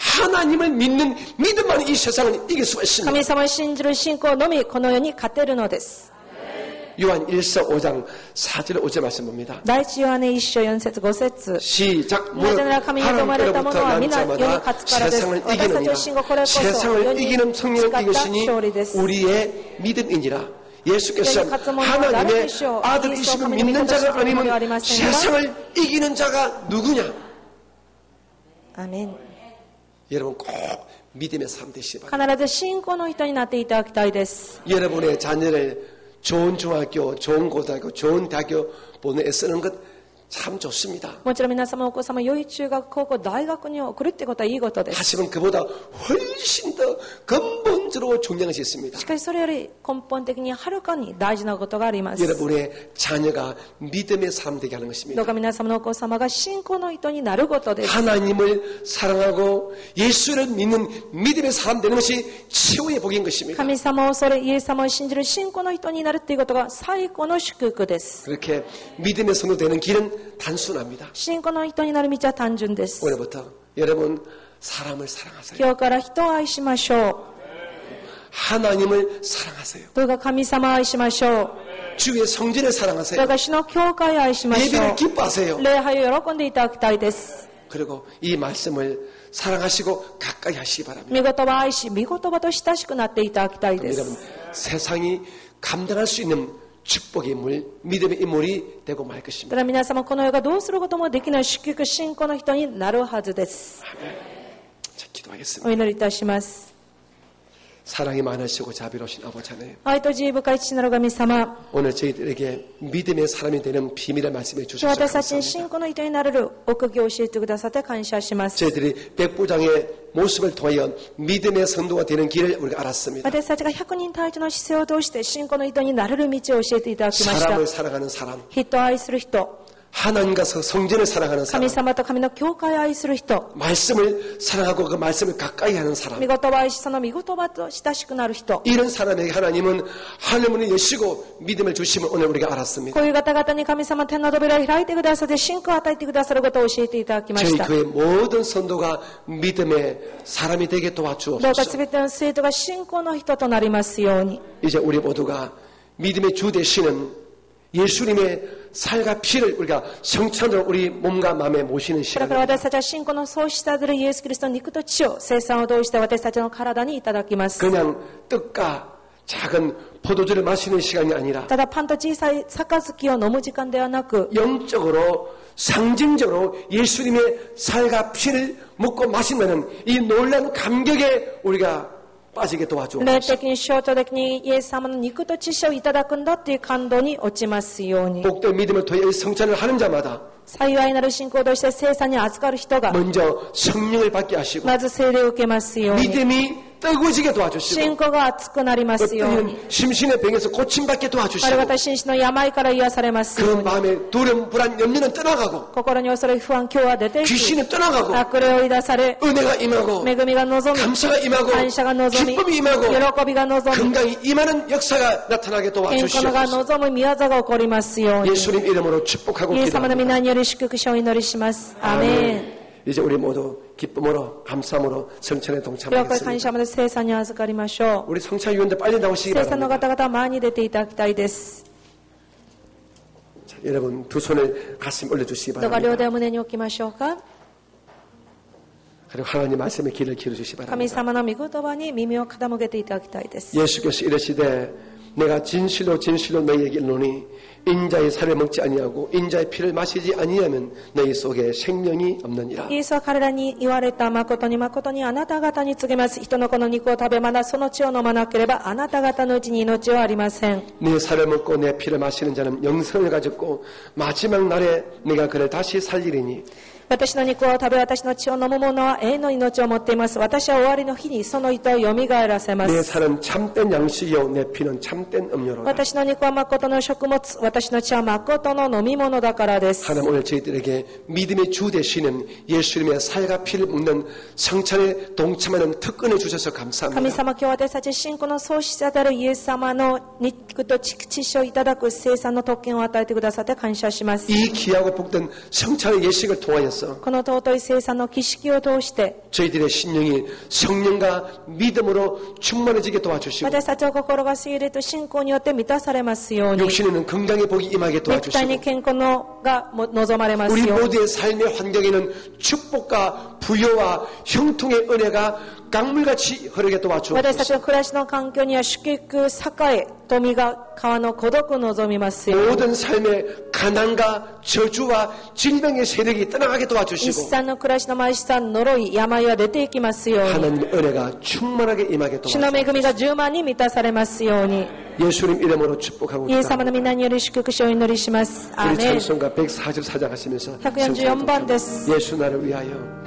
하나님을 믿는 믿음만 이 세상을 이길 수가 있습니다. 神様を信じる信仰のみこの世に勝てるのです。 요한 1서 5장 4절 5절 말씀 봅니다. 第一ヨハネ1章4節5節 시작. なぜなら神に生まれたものは皆世に勝つからです。 세상을 私たち 이기느니라. の信仰これこそ世 세상을 に 이기는 勝 성령을 った 이것이니 勝利です。 우리의 믿음이니라. 예수께서 하나님의 하나님의 아들이시면 믿는 자가 아니면 세상을 이기는 자가 누구냐? アメン。 여러분 꼭 믿음의 삶 되시기 바랍니다. 必ず信仰の人になっていただきたいです。 여러분의 자녀를 좋은 중학교, 좋은 고등학교, 좋은 대학교 보내에 쓰는 것 참 좋습니다. もちろん皆様お子様良い中学高校大学に送るってことはいいことです。 하지만 그보다 훨씬 더 근본적으로 중요한 것이 있습니다. しかしそれより根本的にはるかに大事なことがあります。 여러분의 자녀가 믿음의 사람 되게 하는 ど 것입니다. うか皆様のお子様が信仰の人になることです。 하나님을 사랑하고 예수를 믿는 믿음의 사람 되는 것이 최후의 복인 것입니다. 神様を恐れ、イエス様を信じる信仰の人になるっていうことが最高の祝福です。 그렇게 믿음의 성도 되는 길은 단순합니다. 信仰の人になる道は単純です。 오늘부터 여러분 사람을 사랑하세요. 今日から人を愛しましょう。 하나님을 사랑하세요. どうか神様を愛しましょう。 주의 성전을 どう 사랑하세요. か主の教会を愛しましょ 예배를 う。 기뻐하세요. 礼拝を喜んでいただきたいです。 그리고 이 말씀을 사랑하시고 가까이 하시기 바랍니다. 御言葉を愛し、御言葉と親しくなっていただきたいで 여러분 す。 세상이 감당할 수 있는 축복의 인물, 믿음의 인물이 되고 말 た 것입니다. だ皆様この世がどうすることもできない祝福信仰の人になるはずです。 자, 기도하겠습니다. お祈りいたします。 사랑이 많으시고 자비로우신 아버지 하나님, 愛と自由深い父なる神様、 오늘 저희들에게 믿음의 사람이 되는 비밀을 말씀해 今日 주셔서 私たちに 감사합니다. 信仰の人になれる奥義を教えてくださって感謝します。 저희들이 백부장의 모습을 통하여 믿음의 성도가 되는 길을 우리가 알았습니다. 私たちが100人隊長の姿勢を通して信仰の人になれる道を教えていただきました。 사람을 사랑하는 사람, 人を愛する人、 하나님과 성전을 사랑하는 神 사람, 様と神の教会を愛する人、 말씀을 사랑하고 그 말씀을 가까이 하는 사람, 御言葉を愛し、その御言葉と親しくなる人、 이런 사람에게 하나님은 하늘문을 여시고 믿음을 주심을 오늘 우리가 알았습니다. こういう方々に神様天の扉を開いてくださって信仰を与えてくださることを教えていただきま 저희 した。 교회 모든 성도가 믿음의 사람이 되게 どうか 도와주옵소서. 全ての生徒が信仰の人となりますように。 이제 우리 모두가 믿음의 주 되시는 예수님의 살과 피를 우리가 성찬으로 우리 몸과 마음에 모시는 これから 시간입니다. 私たちは信仰の創始者であるイエス・キリストの肉と血を生産を通して私たちの体にいただきます。 그냥 떡과 작은 포도주를 마시는 시간이 아니라 ただパンと小さい杯を飲む時間ではなく、 영적으로 상징적으로 예수님의 살과 피를 먹고 마시면은 이 놀라운 감격에 우리가 빠지게 霊 도와주옵소서. 的に象徴的にイエス様の肉と血をいただくんだという感動に落ちますように。 복된 믿음을 통해 이 성찬을 하는 자마다 幸いなる信仰として聖餐に預かる人が 먼저 성령을 받게 하시고 まず聖霊を受けますように。 믿음이 뜨거워지게 도와주시고 信仰が熱くなりますように 어떤 심신의 병에서 고침받게 あるい 도와주시고 は心身の病から癒されますよ 그 うに 마음의 두려움, 불안, 염려는 떠나가고 心に恐れ不安今日は出ていき 귀신이 떠나가고 悪霊を追い出され 은혜가 임하고 恵みが望み 감사가 임하고 感謝が望み 기쁨이 임하고 喜びが望み 건강이 임하는 역사가 나타나게 健康が 도와주시옵소서. 望む宮座が起こりますように 예수님 이름으로 축복하고 イエス様の 기도합니다. 皆により祝福をお祈りします。アーメン。 이제 우리 모두 기쁨으로 감사함으로 성찬에 教会感 동참하겠습니다. 謝まで聖餐に預かりましょ 우리 성찬위원들 빨리 う。 나오시기 聖餐の 바랍니다. 方々は前に出ていただきたいです。 자, 여러분 두 손을 가슴 올려주시기 どうか両 바랍니다. 手を胸に置きましょうか。 그리고 하나님 말씀에 귀를 기울여주시기 神 바랍니다. 様の御言葉に耳を傾けていただきたいです。 예수께서 이르시되 내가 진실로 진실로 너희에게 이르노니 인자의 살을 먹지 아니하고 인자의 피를 마시지 아니하면 너희 속에 생명이 없느니라. イエスは彼らに言われた。誠に誠にあなた方に告げます。人の子の肉を食べまだその血を飲まなければあなた方のうちに命はありません。 내 살을 먹고 내 피를 마시는 자는 영생을 가졌고 마지막 날에 내가 그를 다시 살리리니 私の肉を食べ私の血を飲む者は永遠の命を持っています。私は終わりの日にその糸をよみがえらせま 내 す。 살은 참된 양식이요 내 피는 참된 음료로다. 私の肉は誠の食物、私の血は誠の飲み物だからです。 하나님 오늘 저희들에게 믿음의 주 되시는 예수님의 살과 피를 먹는 성찬에 동참하는 특권을 주셔서 神 감사합니다. 様、今日私たち信仰の創始者であるイエス様の肉と血をいただく聖餐の特権を与えてくださって感謝します。 이 귀하고 복된 성찬의 예식을 통하여서 この尊い聖餐の儀式を通して 저희들의 심령이 성령과 믿음으로 충만해지게 도와주시고 私たちの心が聖霊と信仰によって満たされますように 육신에는 건강의 복이 임하게 肉体に 도와주시고 健康のが望まれます 우리 ように 모두의 삶의 환경에는 축복과 부여와 형통의 은혜가 강물같이 흐르게 私たち 도와주옵소서. の暮らしの環境には祝福、栄え、富が川の孤独を望みますように 모든 삶의 가난과 저주와 질병의 세력이 떠나가게 一 도와주시고 産の暮らしの毎さん呪い、病は出ていきますように 하나님의 은혜가 충만하게 임하게 主の 도와주시고 恵みが10万に満たされますように 예수님 이름으로 축복하고 イエス様 기도합니다. の皆により祝福しお祈りします。アー 우리 メン。 찬송가 144장 하시면서 144번です。 예수 나를 위하여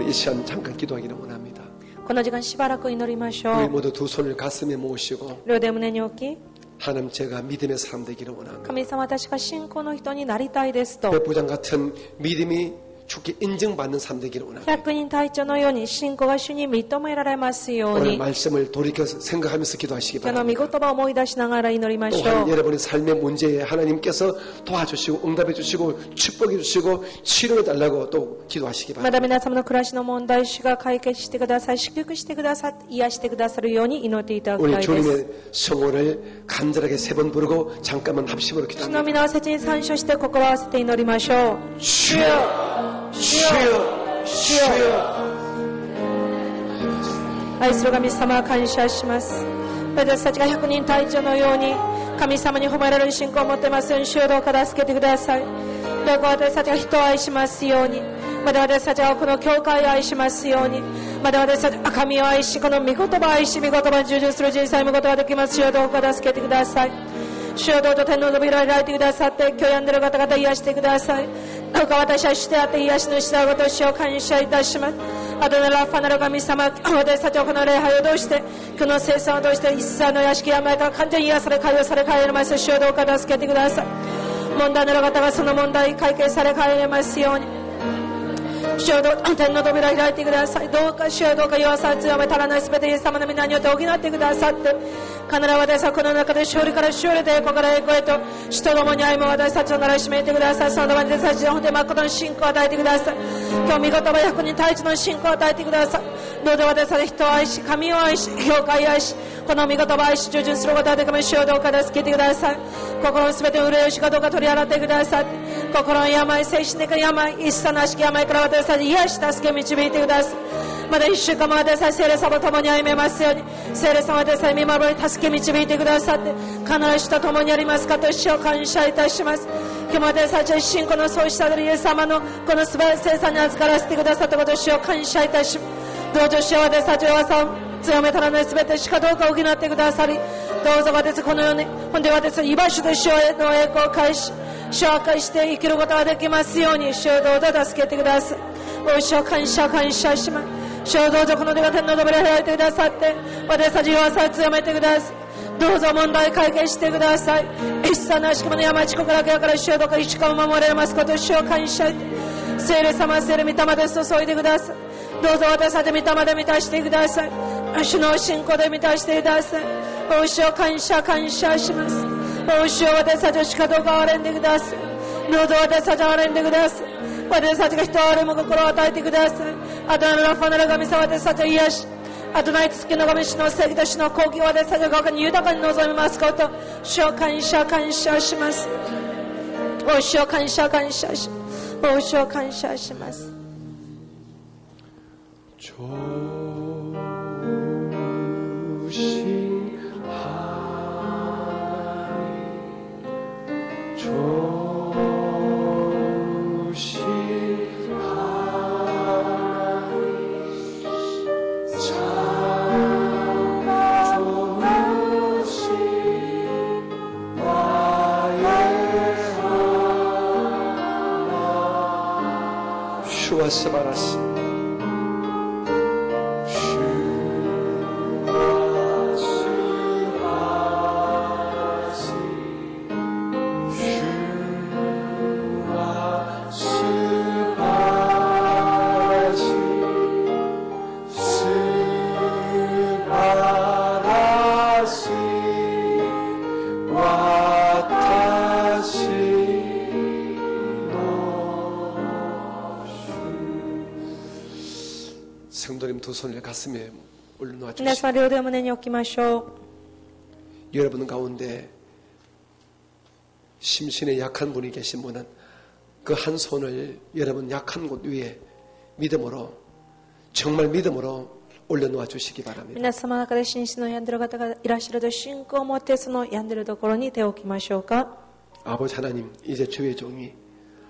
이 시간 잠깐 기도하기를 원합니다. この時間しばらく祈りましょ 우리 う。 모두 두 손을 가슴에 모으시고 両手胸に置き、 하나님 제가 믿음의 사람 되기를 원합니다. 神様私が信仰の人になりたいですと、 백부장 같은 믿음이 주께 인정받는 사람 되기를 원합니다. 100人隊長のように信仰が主に認められますよう 오늘 に、 말씀을 돌이켜 생각하면서 기도하시기 今日の御 바랍니다. 言葉を思い出しながら祈りましょ 또한 う。 여러분의 삶의 문제에 하나님께서 도와주시고 응답해 주시고 축복해 주시고 치료해 달라고 또 기도하시기 ま 바랍니다. だ皆様の暮らしの問題、主が解決してください、祝福してください、癒してくださるように祈っていただき 우리 たいです。 주님의 성호를 간절하게 3번 부르고 잠깐만 합심으로 主の 기도합니다. 皆を切に参照して心を合わせて祈りましょう。 주여, 주여, 주여. 愛する神様、感謝します。私たちが100人隊長のように神様に褒められる信仰を持ってますように、主をどうか助けてください。どうか私たちが人を愛しますように、また私たちがこの教会を愛しますように、また私たちが神を愛し、この御言葉を愛し、御言葉に従順する人生を歩むことができますよう、どうか助けてください。主よ、どうぞ天の扉を開いてくださって、今日病んでいる方々癒してください。どうか私は主であって癒しの主であることを主を感謝いたします。アドナラファナの神様、私たちはこの礼拝を通して、この聖餐を通して一切の屋敷や病から完全に癒され、解放され、帰れます。主よ、どうか助けてください。問題のある方がその問題解決され、帰れますように。主よ、どうか天の扉を開いてください。どうか主よ、どうか弱さを強め、足らないすべてイエス様の皆によって補ってくださって、必ず私はこの中で勝利から勝利で栄光から栄光へと主と共に歩む私たちをならしめてください。その場に私たちに本当に誠の信仰を与えてください。今日見言葉100人対一の信仰を与えてください。どうぞ私たち人を愛し、神を愛し、教会を愛し、この見言葉を愛し従順することができます。主をどうか助けてください。心のすべての憂いしかどうか取り払ってください。心の病、精神的な病、一切なしき病から私たち癒し助け導いてください。まだ1週間も私たち聖霊様と共に歩めますように、聖霊様私たち見守り助け導いてくださって、必ず主と共にありますかと主を感謝いたします。今日も私たちは信仰の創始者であるイエス様のこの素晴らしい聖餐に預からせてくださったことを主を感謝いたします。どうぞ主を私たちの弱さを強めたらないすべてしかどうか補ってくださり、どうぞ私このように本で私居場所で主への栄光を返し、主を明かして生きることができますように、主をどうぞ助けてください。お主を感謝します。主をどうぞこの手が天の扉を開いてくださって、私たち弱さを強めてください。どうぞ問題解決してください。一切の足首の山地国からけから主をどうか一間を守られますことを主を感謝いて、聖霊様聖霊御霊で注いでください。どうぞ私たち御霊で満たしてください。主の信仰で満たしてください。お主を感謝します。お主を私たちをしかどうか憐れんでください。どうぞ私たちを憐れんでください。私たちが人を憐れむ心を与えてください。アドナイのラファナの神様、私たちを癒し、アドナイ月の神主の正義と主の抗議を私たちが豊かに望みますこと、主を感謝します。お主を感謝します。お主を感謝します。主は素晴らしい。성도님 두 손을 가슴에 올려놓아 주시고 皆さん両手を胸に置きましょう。 여러분 가운데 심신에 약한 분이 계신 분은 그 한 손을 여러분 약한 곳 위에 믿음으로 정말 믿음으로 올려놓아 주시기 바랍니다. 皆様の中で心身の病んでいる方がいらっしゃると信仰を持ってその病んでいるところに手を置きましょうか。 아버지 하나님, 이제 주의 종이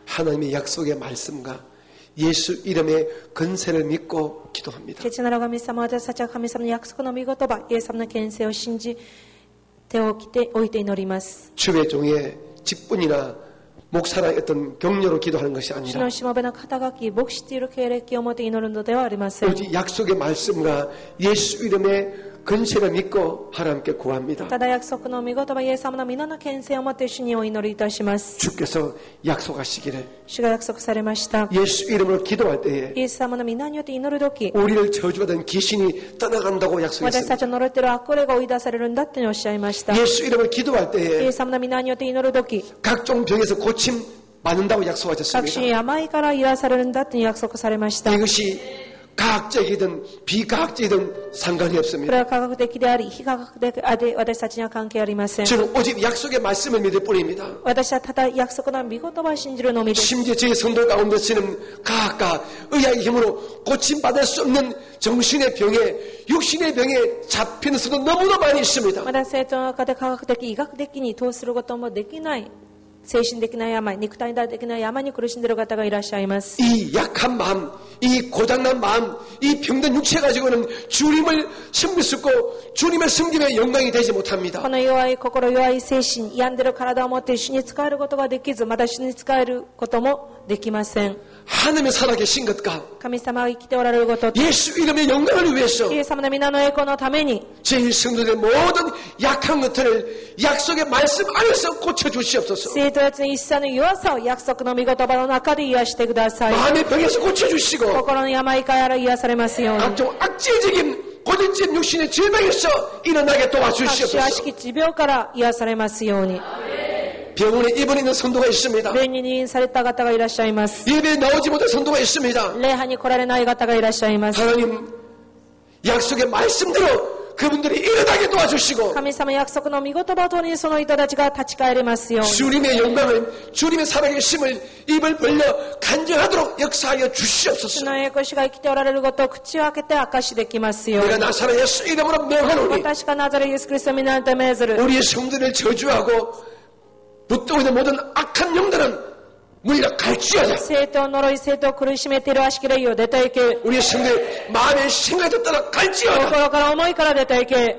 하나님의 약속의 말씀과 예수 이름의 근세를 믿고 기도합니다. 父なる神様、私たちは神様の約束の御言葉、イエス様の権勢を信じ手を置いて祈ります。 주의 종의 직분이나 목사라의 어떤 격려로 기도하는 것이 主 아니라 のしもべの肩書き、牧師という経歴をもって祈るのではありません。 오직 약속의 말씀과 예수 이름의 근세를 믿고 하나님께 구합니다. ただ約束の御言葉、イエス様の皆の権勢をもって主にお祈りいたします。 주께서 약속하시기를 主が約束されました。 예수 이름으로 기도할 때에 イエス様の皆によって祈るとき、 우리를 저주하던 귀신이 떠나간다고 私 약속했습니다. たちの呪っている悪霊が追い出されるんだっておっしゃいました。 예수 이름을 기도할 イエ 때에 ス様の皆によって祈るとき、 각종 병에서 고침 받는다고 各種 약속하셨습니다. 病から癒されるんだって約束されました。 이것이 과학적이든 비과학적이든 상관이 これ 없습니다. は科学的であり、非科学的であり、私たちには関係ありません。 저는 오직 약속의 말씀을 믿을 뿐입니다. 私はただ約束の御言葉を信じるのみです。 심지어 저희 성도 가운데서는 과학과 의학의 힘으로 고침받을 수 없는 정신의 병에 육신의 병에 잡히는 수도 너무나 많이 있습니다. まだ生徒の中で科学的、医学的に通することもできない、精神的な病、肉体的な病に苦しんでいる方がいらっしゃいます。 이 약한 마음, 이 고장난 마음, 이 병든 육체 가지고는 주님을 섬길 수 없고 주님의 섬김에 영광이 되지 못합니다. この弱い心、弱い精神、病んでいる体を持って主に仕えることができず、まだ主に仕えることもできません。 하나님의 살아계신 것과 神様が生きておられることと、 예수 이름의 영광을 위해서 イエス様の皆の栄光のために、 저희 성도들의 모든 약한 것들을 약속의 말씀 안에서 고쳐주시옵소서. 生徒たちの一切の弱さを約束の御言葉の中で癒してください。 마음의 병에서 고쳐주시고 心の病から癒されますように。 각종 악질적인 고질적 육신의 질병에서 일어나게 各種悪 도와주시옵소서. しき持病から癒されますように。 병원에 입원해 있는 성도가 있습니다. 霊に入院された方がいらっしゃいます。 예배에 나오지 못한 성도가 있습니다. 礼拝に来られない方がいらっしゃいます。 하나님 약속의 말씀대로 그분들이 일어나게 도와주시고 神様約束の御言葉通りにその人たちが立ち返れますように。 주님의 영광을 주님의 살아계심을 입을 벌려 간증하도록 역사하여 主 주시옵소서. の栄光、主が生きておられることを口を開けて証しできますように。 내가 나사렛 예수 이름으로 명하노니 私がナザレイエスクリストの皆にて命ずる。 우리의 성도를 저주하고 붙들고 있는 모든 악한 영들은 물러갈지어다. 生徒を呪い、生徒を苦しめている悪しき霊よ、出て行け。 우리의 성도의 마음의 생각에 따라 갈지어다. 心から思いから出て行け。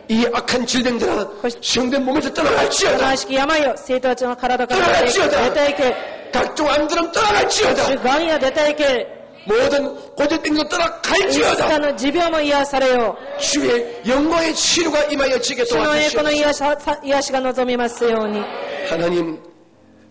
이 악한 질병들아 성도의 몸에서 この 떠나갈지어다. 悪しき病よ、生徒たちの体から出て行け。出て行け。 각종 암들은 떠나갈지어다. 主がんや出て行け。 모든 고질병도 一 떠나갈지어다. 切の持病も癒されよ。 주의 영광의 치료가 임하여지게 主の栄光の 도와주시옵소서. 癒しが望みますように。 하나님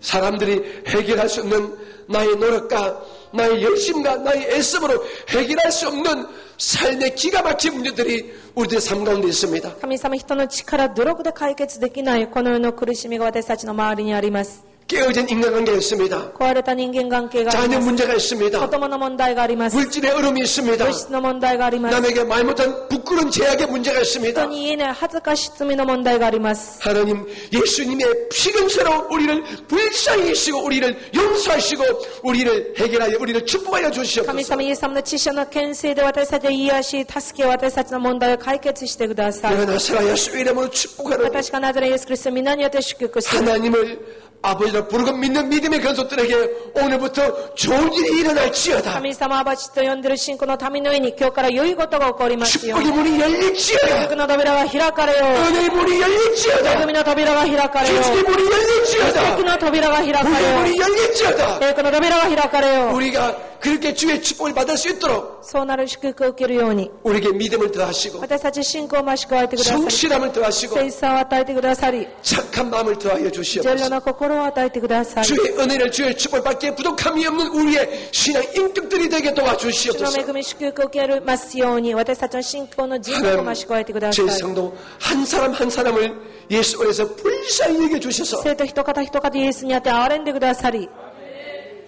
사람들이 해결할 수 없는 나의 노력과 나의 열심과 나의 애씀으로 해결할 수 없는 삶의 기가 막힌 문제들이 우리들의 삶 가운데 있습니다. 神様、人の力、努力で解決できないこの世の苦しみが私たちの周りにあります。 깨어진 인간관계가 있습니다. 壊れた人間関係があり 자녀 ます。 문제가 子 있습니다. 供の問題があります。 물질의 어려움이 있습니다. 物質の問題があります。 남에게 말 못한 부끄러운 제약의 문제가 人 있습니다. に言えない恥ずかし罪の問題があります。 하나님 예수님의 피금세로 우리를 불쌍히 하시고 우리를 용서하시고 우리를 해결하여 우리를 축복하여 神 주시옵소서. 様、イエス様の知識の権勢で私たちを癒し、助け、私たちの問題を解決してください。 내가 나사라 예수 이름으로 축복하노니 私がナザレイエスクリストの皆によって祝福する。 하나님을 아버지로 부르고 믿는 믿음의 권속들에게 오늘부터 좋은 일이 일어날지어다. 神様、アバチと呼んでいる信仰の民の上に今日から良いことが起こりますよう 축복의 に。 문이 열릴지어다. 祝福の扉が開かれよう。 은혜의 문이 열릴지어다. 恵みの扉が開かれよう。 기적의 문이 奇 열릴지어다. 跡の扉が開かれ 부의 よ 문이 열릴지어다. う。栄光の扉が開かれよう。 우리가 그렇게 주의 축복을 받을 수 있도록 そうなる祝福を受けるように、 우리에게 믿음을 더하시고 私たち信仰を増し加えてくださり、 성실함을 더하시고 誠実さを与えてくださり、 착한 마음을 더하여 善良 주시옵소서. な心を与えてください。 주의 은혜를 주의 축복을 받기에 부족함이 없는 우리의 신앙 인격들이 되게 主の 도와주시옵소서. 恵み祝福を受けますように、私たちの信仰の人格を増し加えてくださ 제 い。 성도 한 사람 한 사람을 예수 안에서 불쌍히 여겨 주셔서 生徒一方一方イエスにあって憐れんでくださり、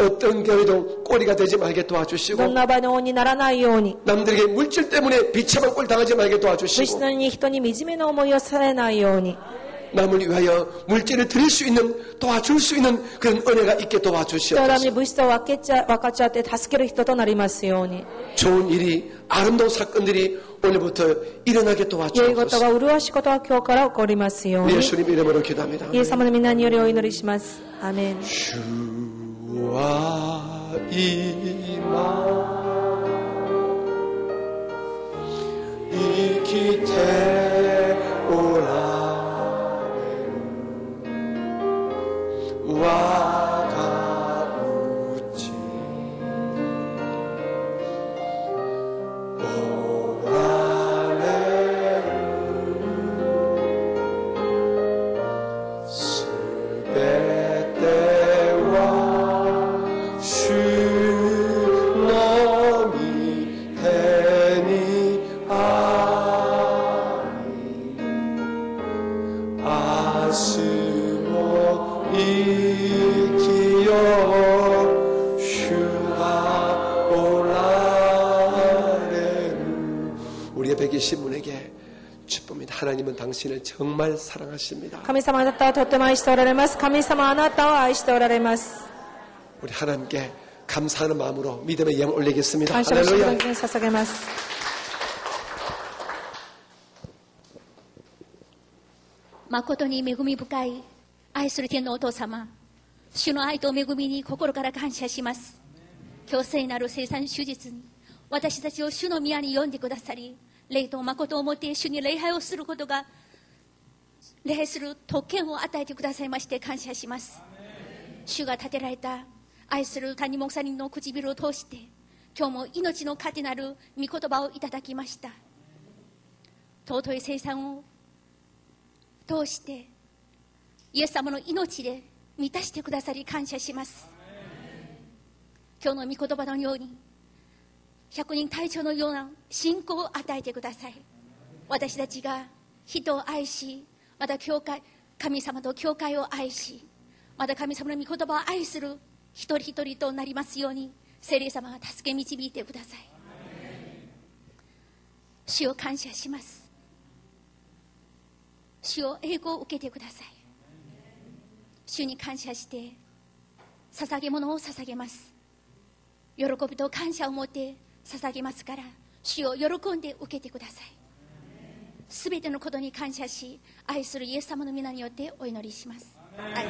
어떤 교회도 꼬리가 되지 말게 ど 도와주시고 んな場の王にならないように、 남들에게 물질 때문에 비참한 꼴 당하지 말게 物質 도와주시고 のように人に惨めな思いをされないように、 남을 위하여 물질을 드릴 수 있는 도와줄 수 있는 그런 은혜가 있게 人のため 도와주시옵소서. に物質を分かち合って助ける人となりますように、 좋은 일이 아름다운 사건들이 오늘부터 일어나게 良いこと 도와주옵소서. が麗しいことが今日から起こりますように、 예수님 이름으로 기도합니다. イエス様の皆によりお祈りします。アーメン。 주와 이마 이기테 오라 와가우치 오라레 스베테와 슈노미 테니 아스모 이키요 슈가 오라레루. 우리 옆에 계신 분에게 기쁩니다. 하나님은 당신을 정말 사랑하십니다. 神様あなたはとっても愛しておられます。神様あなたを愛しておられます。 우리 하나님께 감사하는 마음으로 믿음의 예물 올리겠습니다. 感謝の心 할렐루야. に捧げます。誠に恵み深い愛する天のお父様、主の愛と恵みに心から感謝します。今日聖なる生産手術に私たちを主の宮に呼んでくださり、霊と誠をもって主に礼拝をすることが、礼拝する特権を与えてくださいまして感謝します。主が立てられた愛する谷牧さんの唇を通して、今日も命の糧なる御言葉をいただきました。尊い生産を通してイエス様の命で満たしてくださり感謝します。今日の御言葉のように百人隊長のような信仰を与えてください。私たちが人を愛し、また神様と教会を愛し、また神様の御言葉を愛する一人一人となりますように、聖霊様が助け導いてください。主を感謝します。主を栄光を受けてください。主に感謝して捧げ物を捧げます。喜びと感謝を持って捧げますから、主を喜んで受けてください。すべてのことに感謝し、愛するイエス様の皆によってお祈りします。アーメン。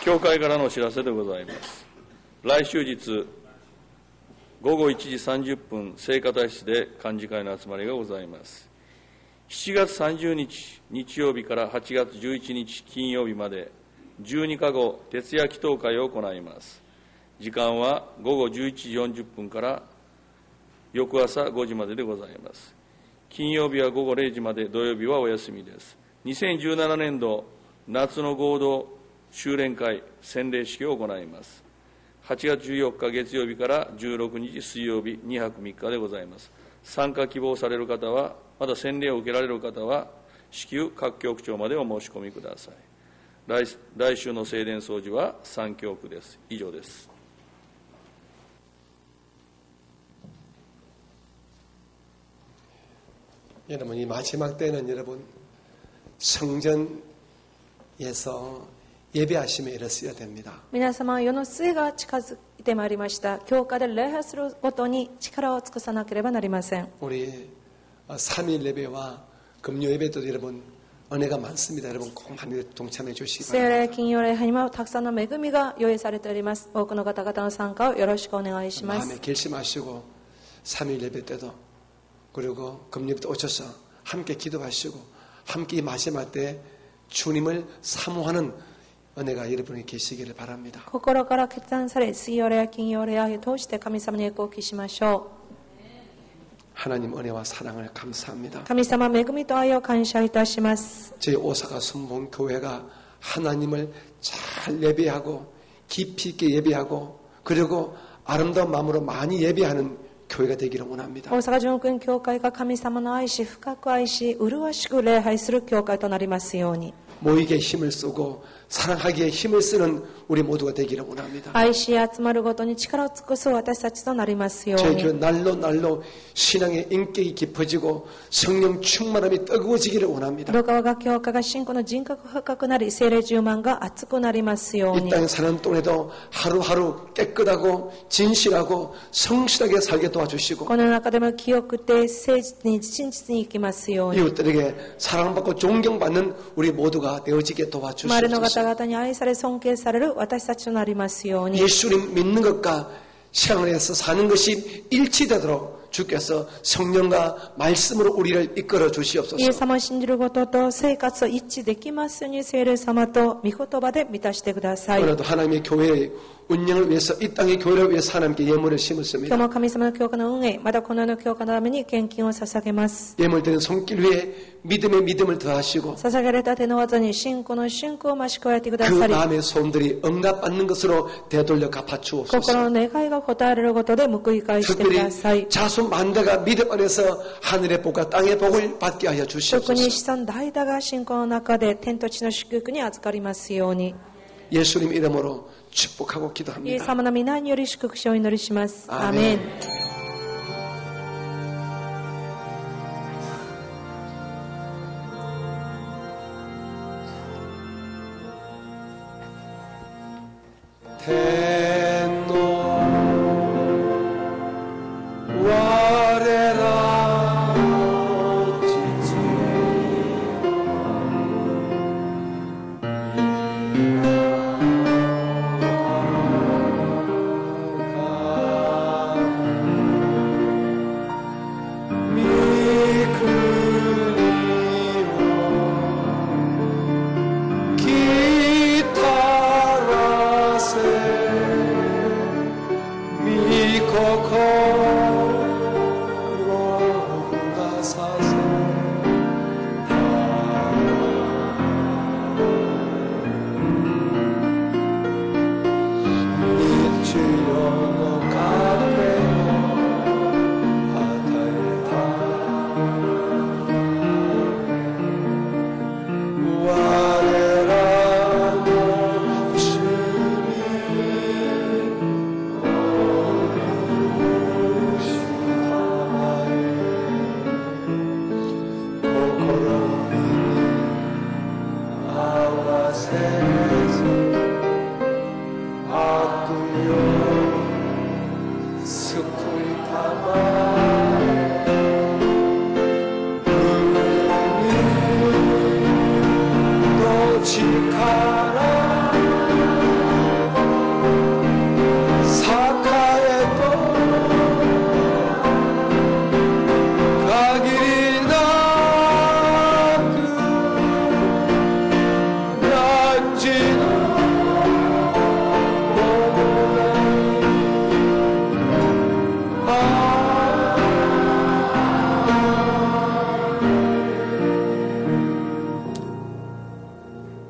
教会からのお知らせでございます。来週日午後1時30分聖歌隊室で幹事会の集まりがございます。7月30日日曜日から8月11日金曜日まで12カ後徹夜祈祷会を行います。時間は午後11時40分から翌朝5時まででございます。金曜日は午後0時まで、土曜日はお休みです。2017年度夏の合同修練会洗礼式を行います。8月14日月曜日から16日水曜日2泊3日でございます。参加希望される方は、また洗礼を受けられる方は至急各局長までお申し込みください。来週の聖殿掃除は3教区です。以上です。 여러분, 이 마지막 때는 여러분 성전에서 예배하심에 이르어야 됩니다. 皆様は世の末が近づいてまいりました。教会で礼拝することに力を尽くさなければなりません。 우리 3일 예배와 금요 예배도 여러분 은혜가 많습니다. 여러분 꼭 많이 동참해 주시기 聖 바랍니다. 礼金曜礼拝にはたくさんの恵みが用意されております。多くの方々の参加をよろしくお願いします。 마음에 결심하시고 3일 예배 때도 그리고 금요 때 오셔서 함께 기도하시고 함께 이 마지막 때 주님을 사모하는 은혜가 여러분에 계시기를 바랍니다. 心から決断され、水曜礼や金曜礼拝を通して神様に栄光を期しましょ 하나님 은혜와 사랑을 감사합니다. う。神様恵みと愛を感謝いたします。 저희 오사카 순봉교회가 하나님을 잘 예배하고 깊이 있게 예배하고 그리고 아름다운 마음으로 많이 예배하는 교회가 되기를 원합니다. 大阪純君教会が神様の愛し、深く愛し、麗しく礼拝する教会となりますように。 모이기에 힘을 쓰고 사랑하기에 힘을 쓰는 우리 모두가 되기를 원합니다. 愛し集まるごとに力を尽くす私たちとなりますよう 저희 に。 교회 날로 신앙의 인격이 깊어지고 성령 충만함이 뜨거워지기를 원합니다. どうか我が教会が信仰の人格が深くなり、聖霊充満が熱くなりますよう 이 に。 땅에 사는 동안에도 하루하루 깨끗하고 진실하고 성실하게 살게 도와주시고 この中でも清くて誠実に真実に生きますように。 이웃들에게 사랑받고 존경받는 우리 모두가 되어지게 周りの 도와주시옵소서. 方々に愛され尊敬される私たちとなりますように。 예수님 믿는 것과 생활에서 사는 것이 일치되도록 주께서 성령과 말씀으로 우리를 이끌어 イエ 주시옵소서. ス様を信じることと生活と一致できますように、聖霊様と御言葉で満たしてください。 오늘도 하나님의 교회의 운영을 위해서 이 땅의 교회를 위해서 하나님께 예물을 今 심었습니다. 日も神様の教会の運営、またこの世の教会のために献金を捧げます。 예물 드리는 손길 위에 믿음의 믿음을 더하시고 捧げられた手の技に信仰の信仰を増し加えてくだ 그 さり、 마음의 소원들이 응답받는 것으로 되돌려 갚아주옵소서. 心の願いが応えられることで報い返してくださ 특별히 い。 자손 만대가 믿음 안에서 하늘의 복과 땅의 복을 받게 하여 特に 주시옵소서. 子孫代々が信仰の中で天と地の祝福に預かりますように。 예수님 이름으로 축복하고 イエス 기도합니다. 様の皆により祝福しをお祈りします。アーメン。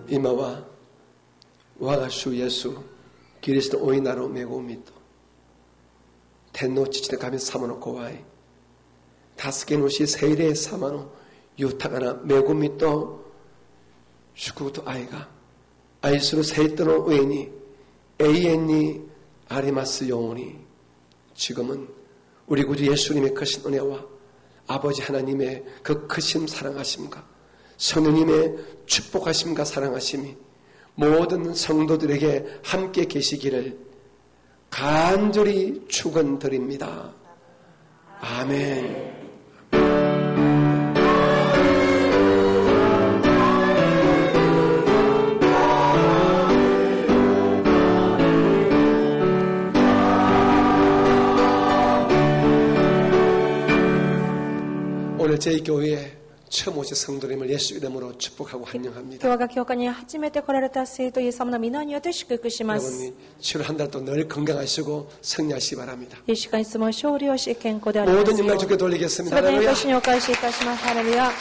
이마와我が主イエスキリスト大いなる恵みと天の父の神様のご愛助け主聖霊様の豊かな恵みと祝福と愛が愛する生徒の上に永遠にありますように지금은 우리 구주 예수님의 크신 은혜와 아버지 하나님의 그 크신 사랑하심과 성령님의 축복하심과 사랑하심이 모든 성도들에게 함께 계시기를 간절히 축원드립니다. 아멘. 오늘 저희 교회에 처음 오신 성도님을 예수 이름으로 축복하고 환영합니다. 今日が教会に初めて来られた生徒イエス様の皆によって祝福します。 여러분이 7월 한 달 또 늘 건강하시고 승리하시기 바랍니다. イエス様いつも勝利をし健康でありますよう 모든 に。 영광 주께 돌리겠습니다. それで 할렐루야. 私にお返しいたします。ハレルヤ。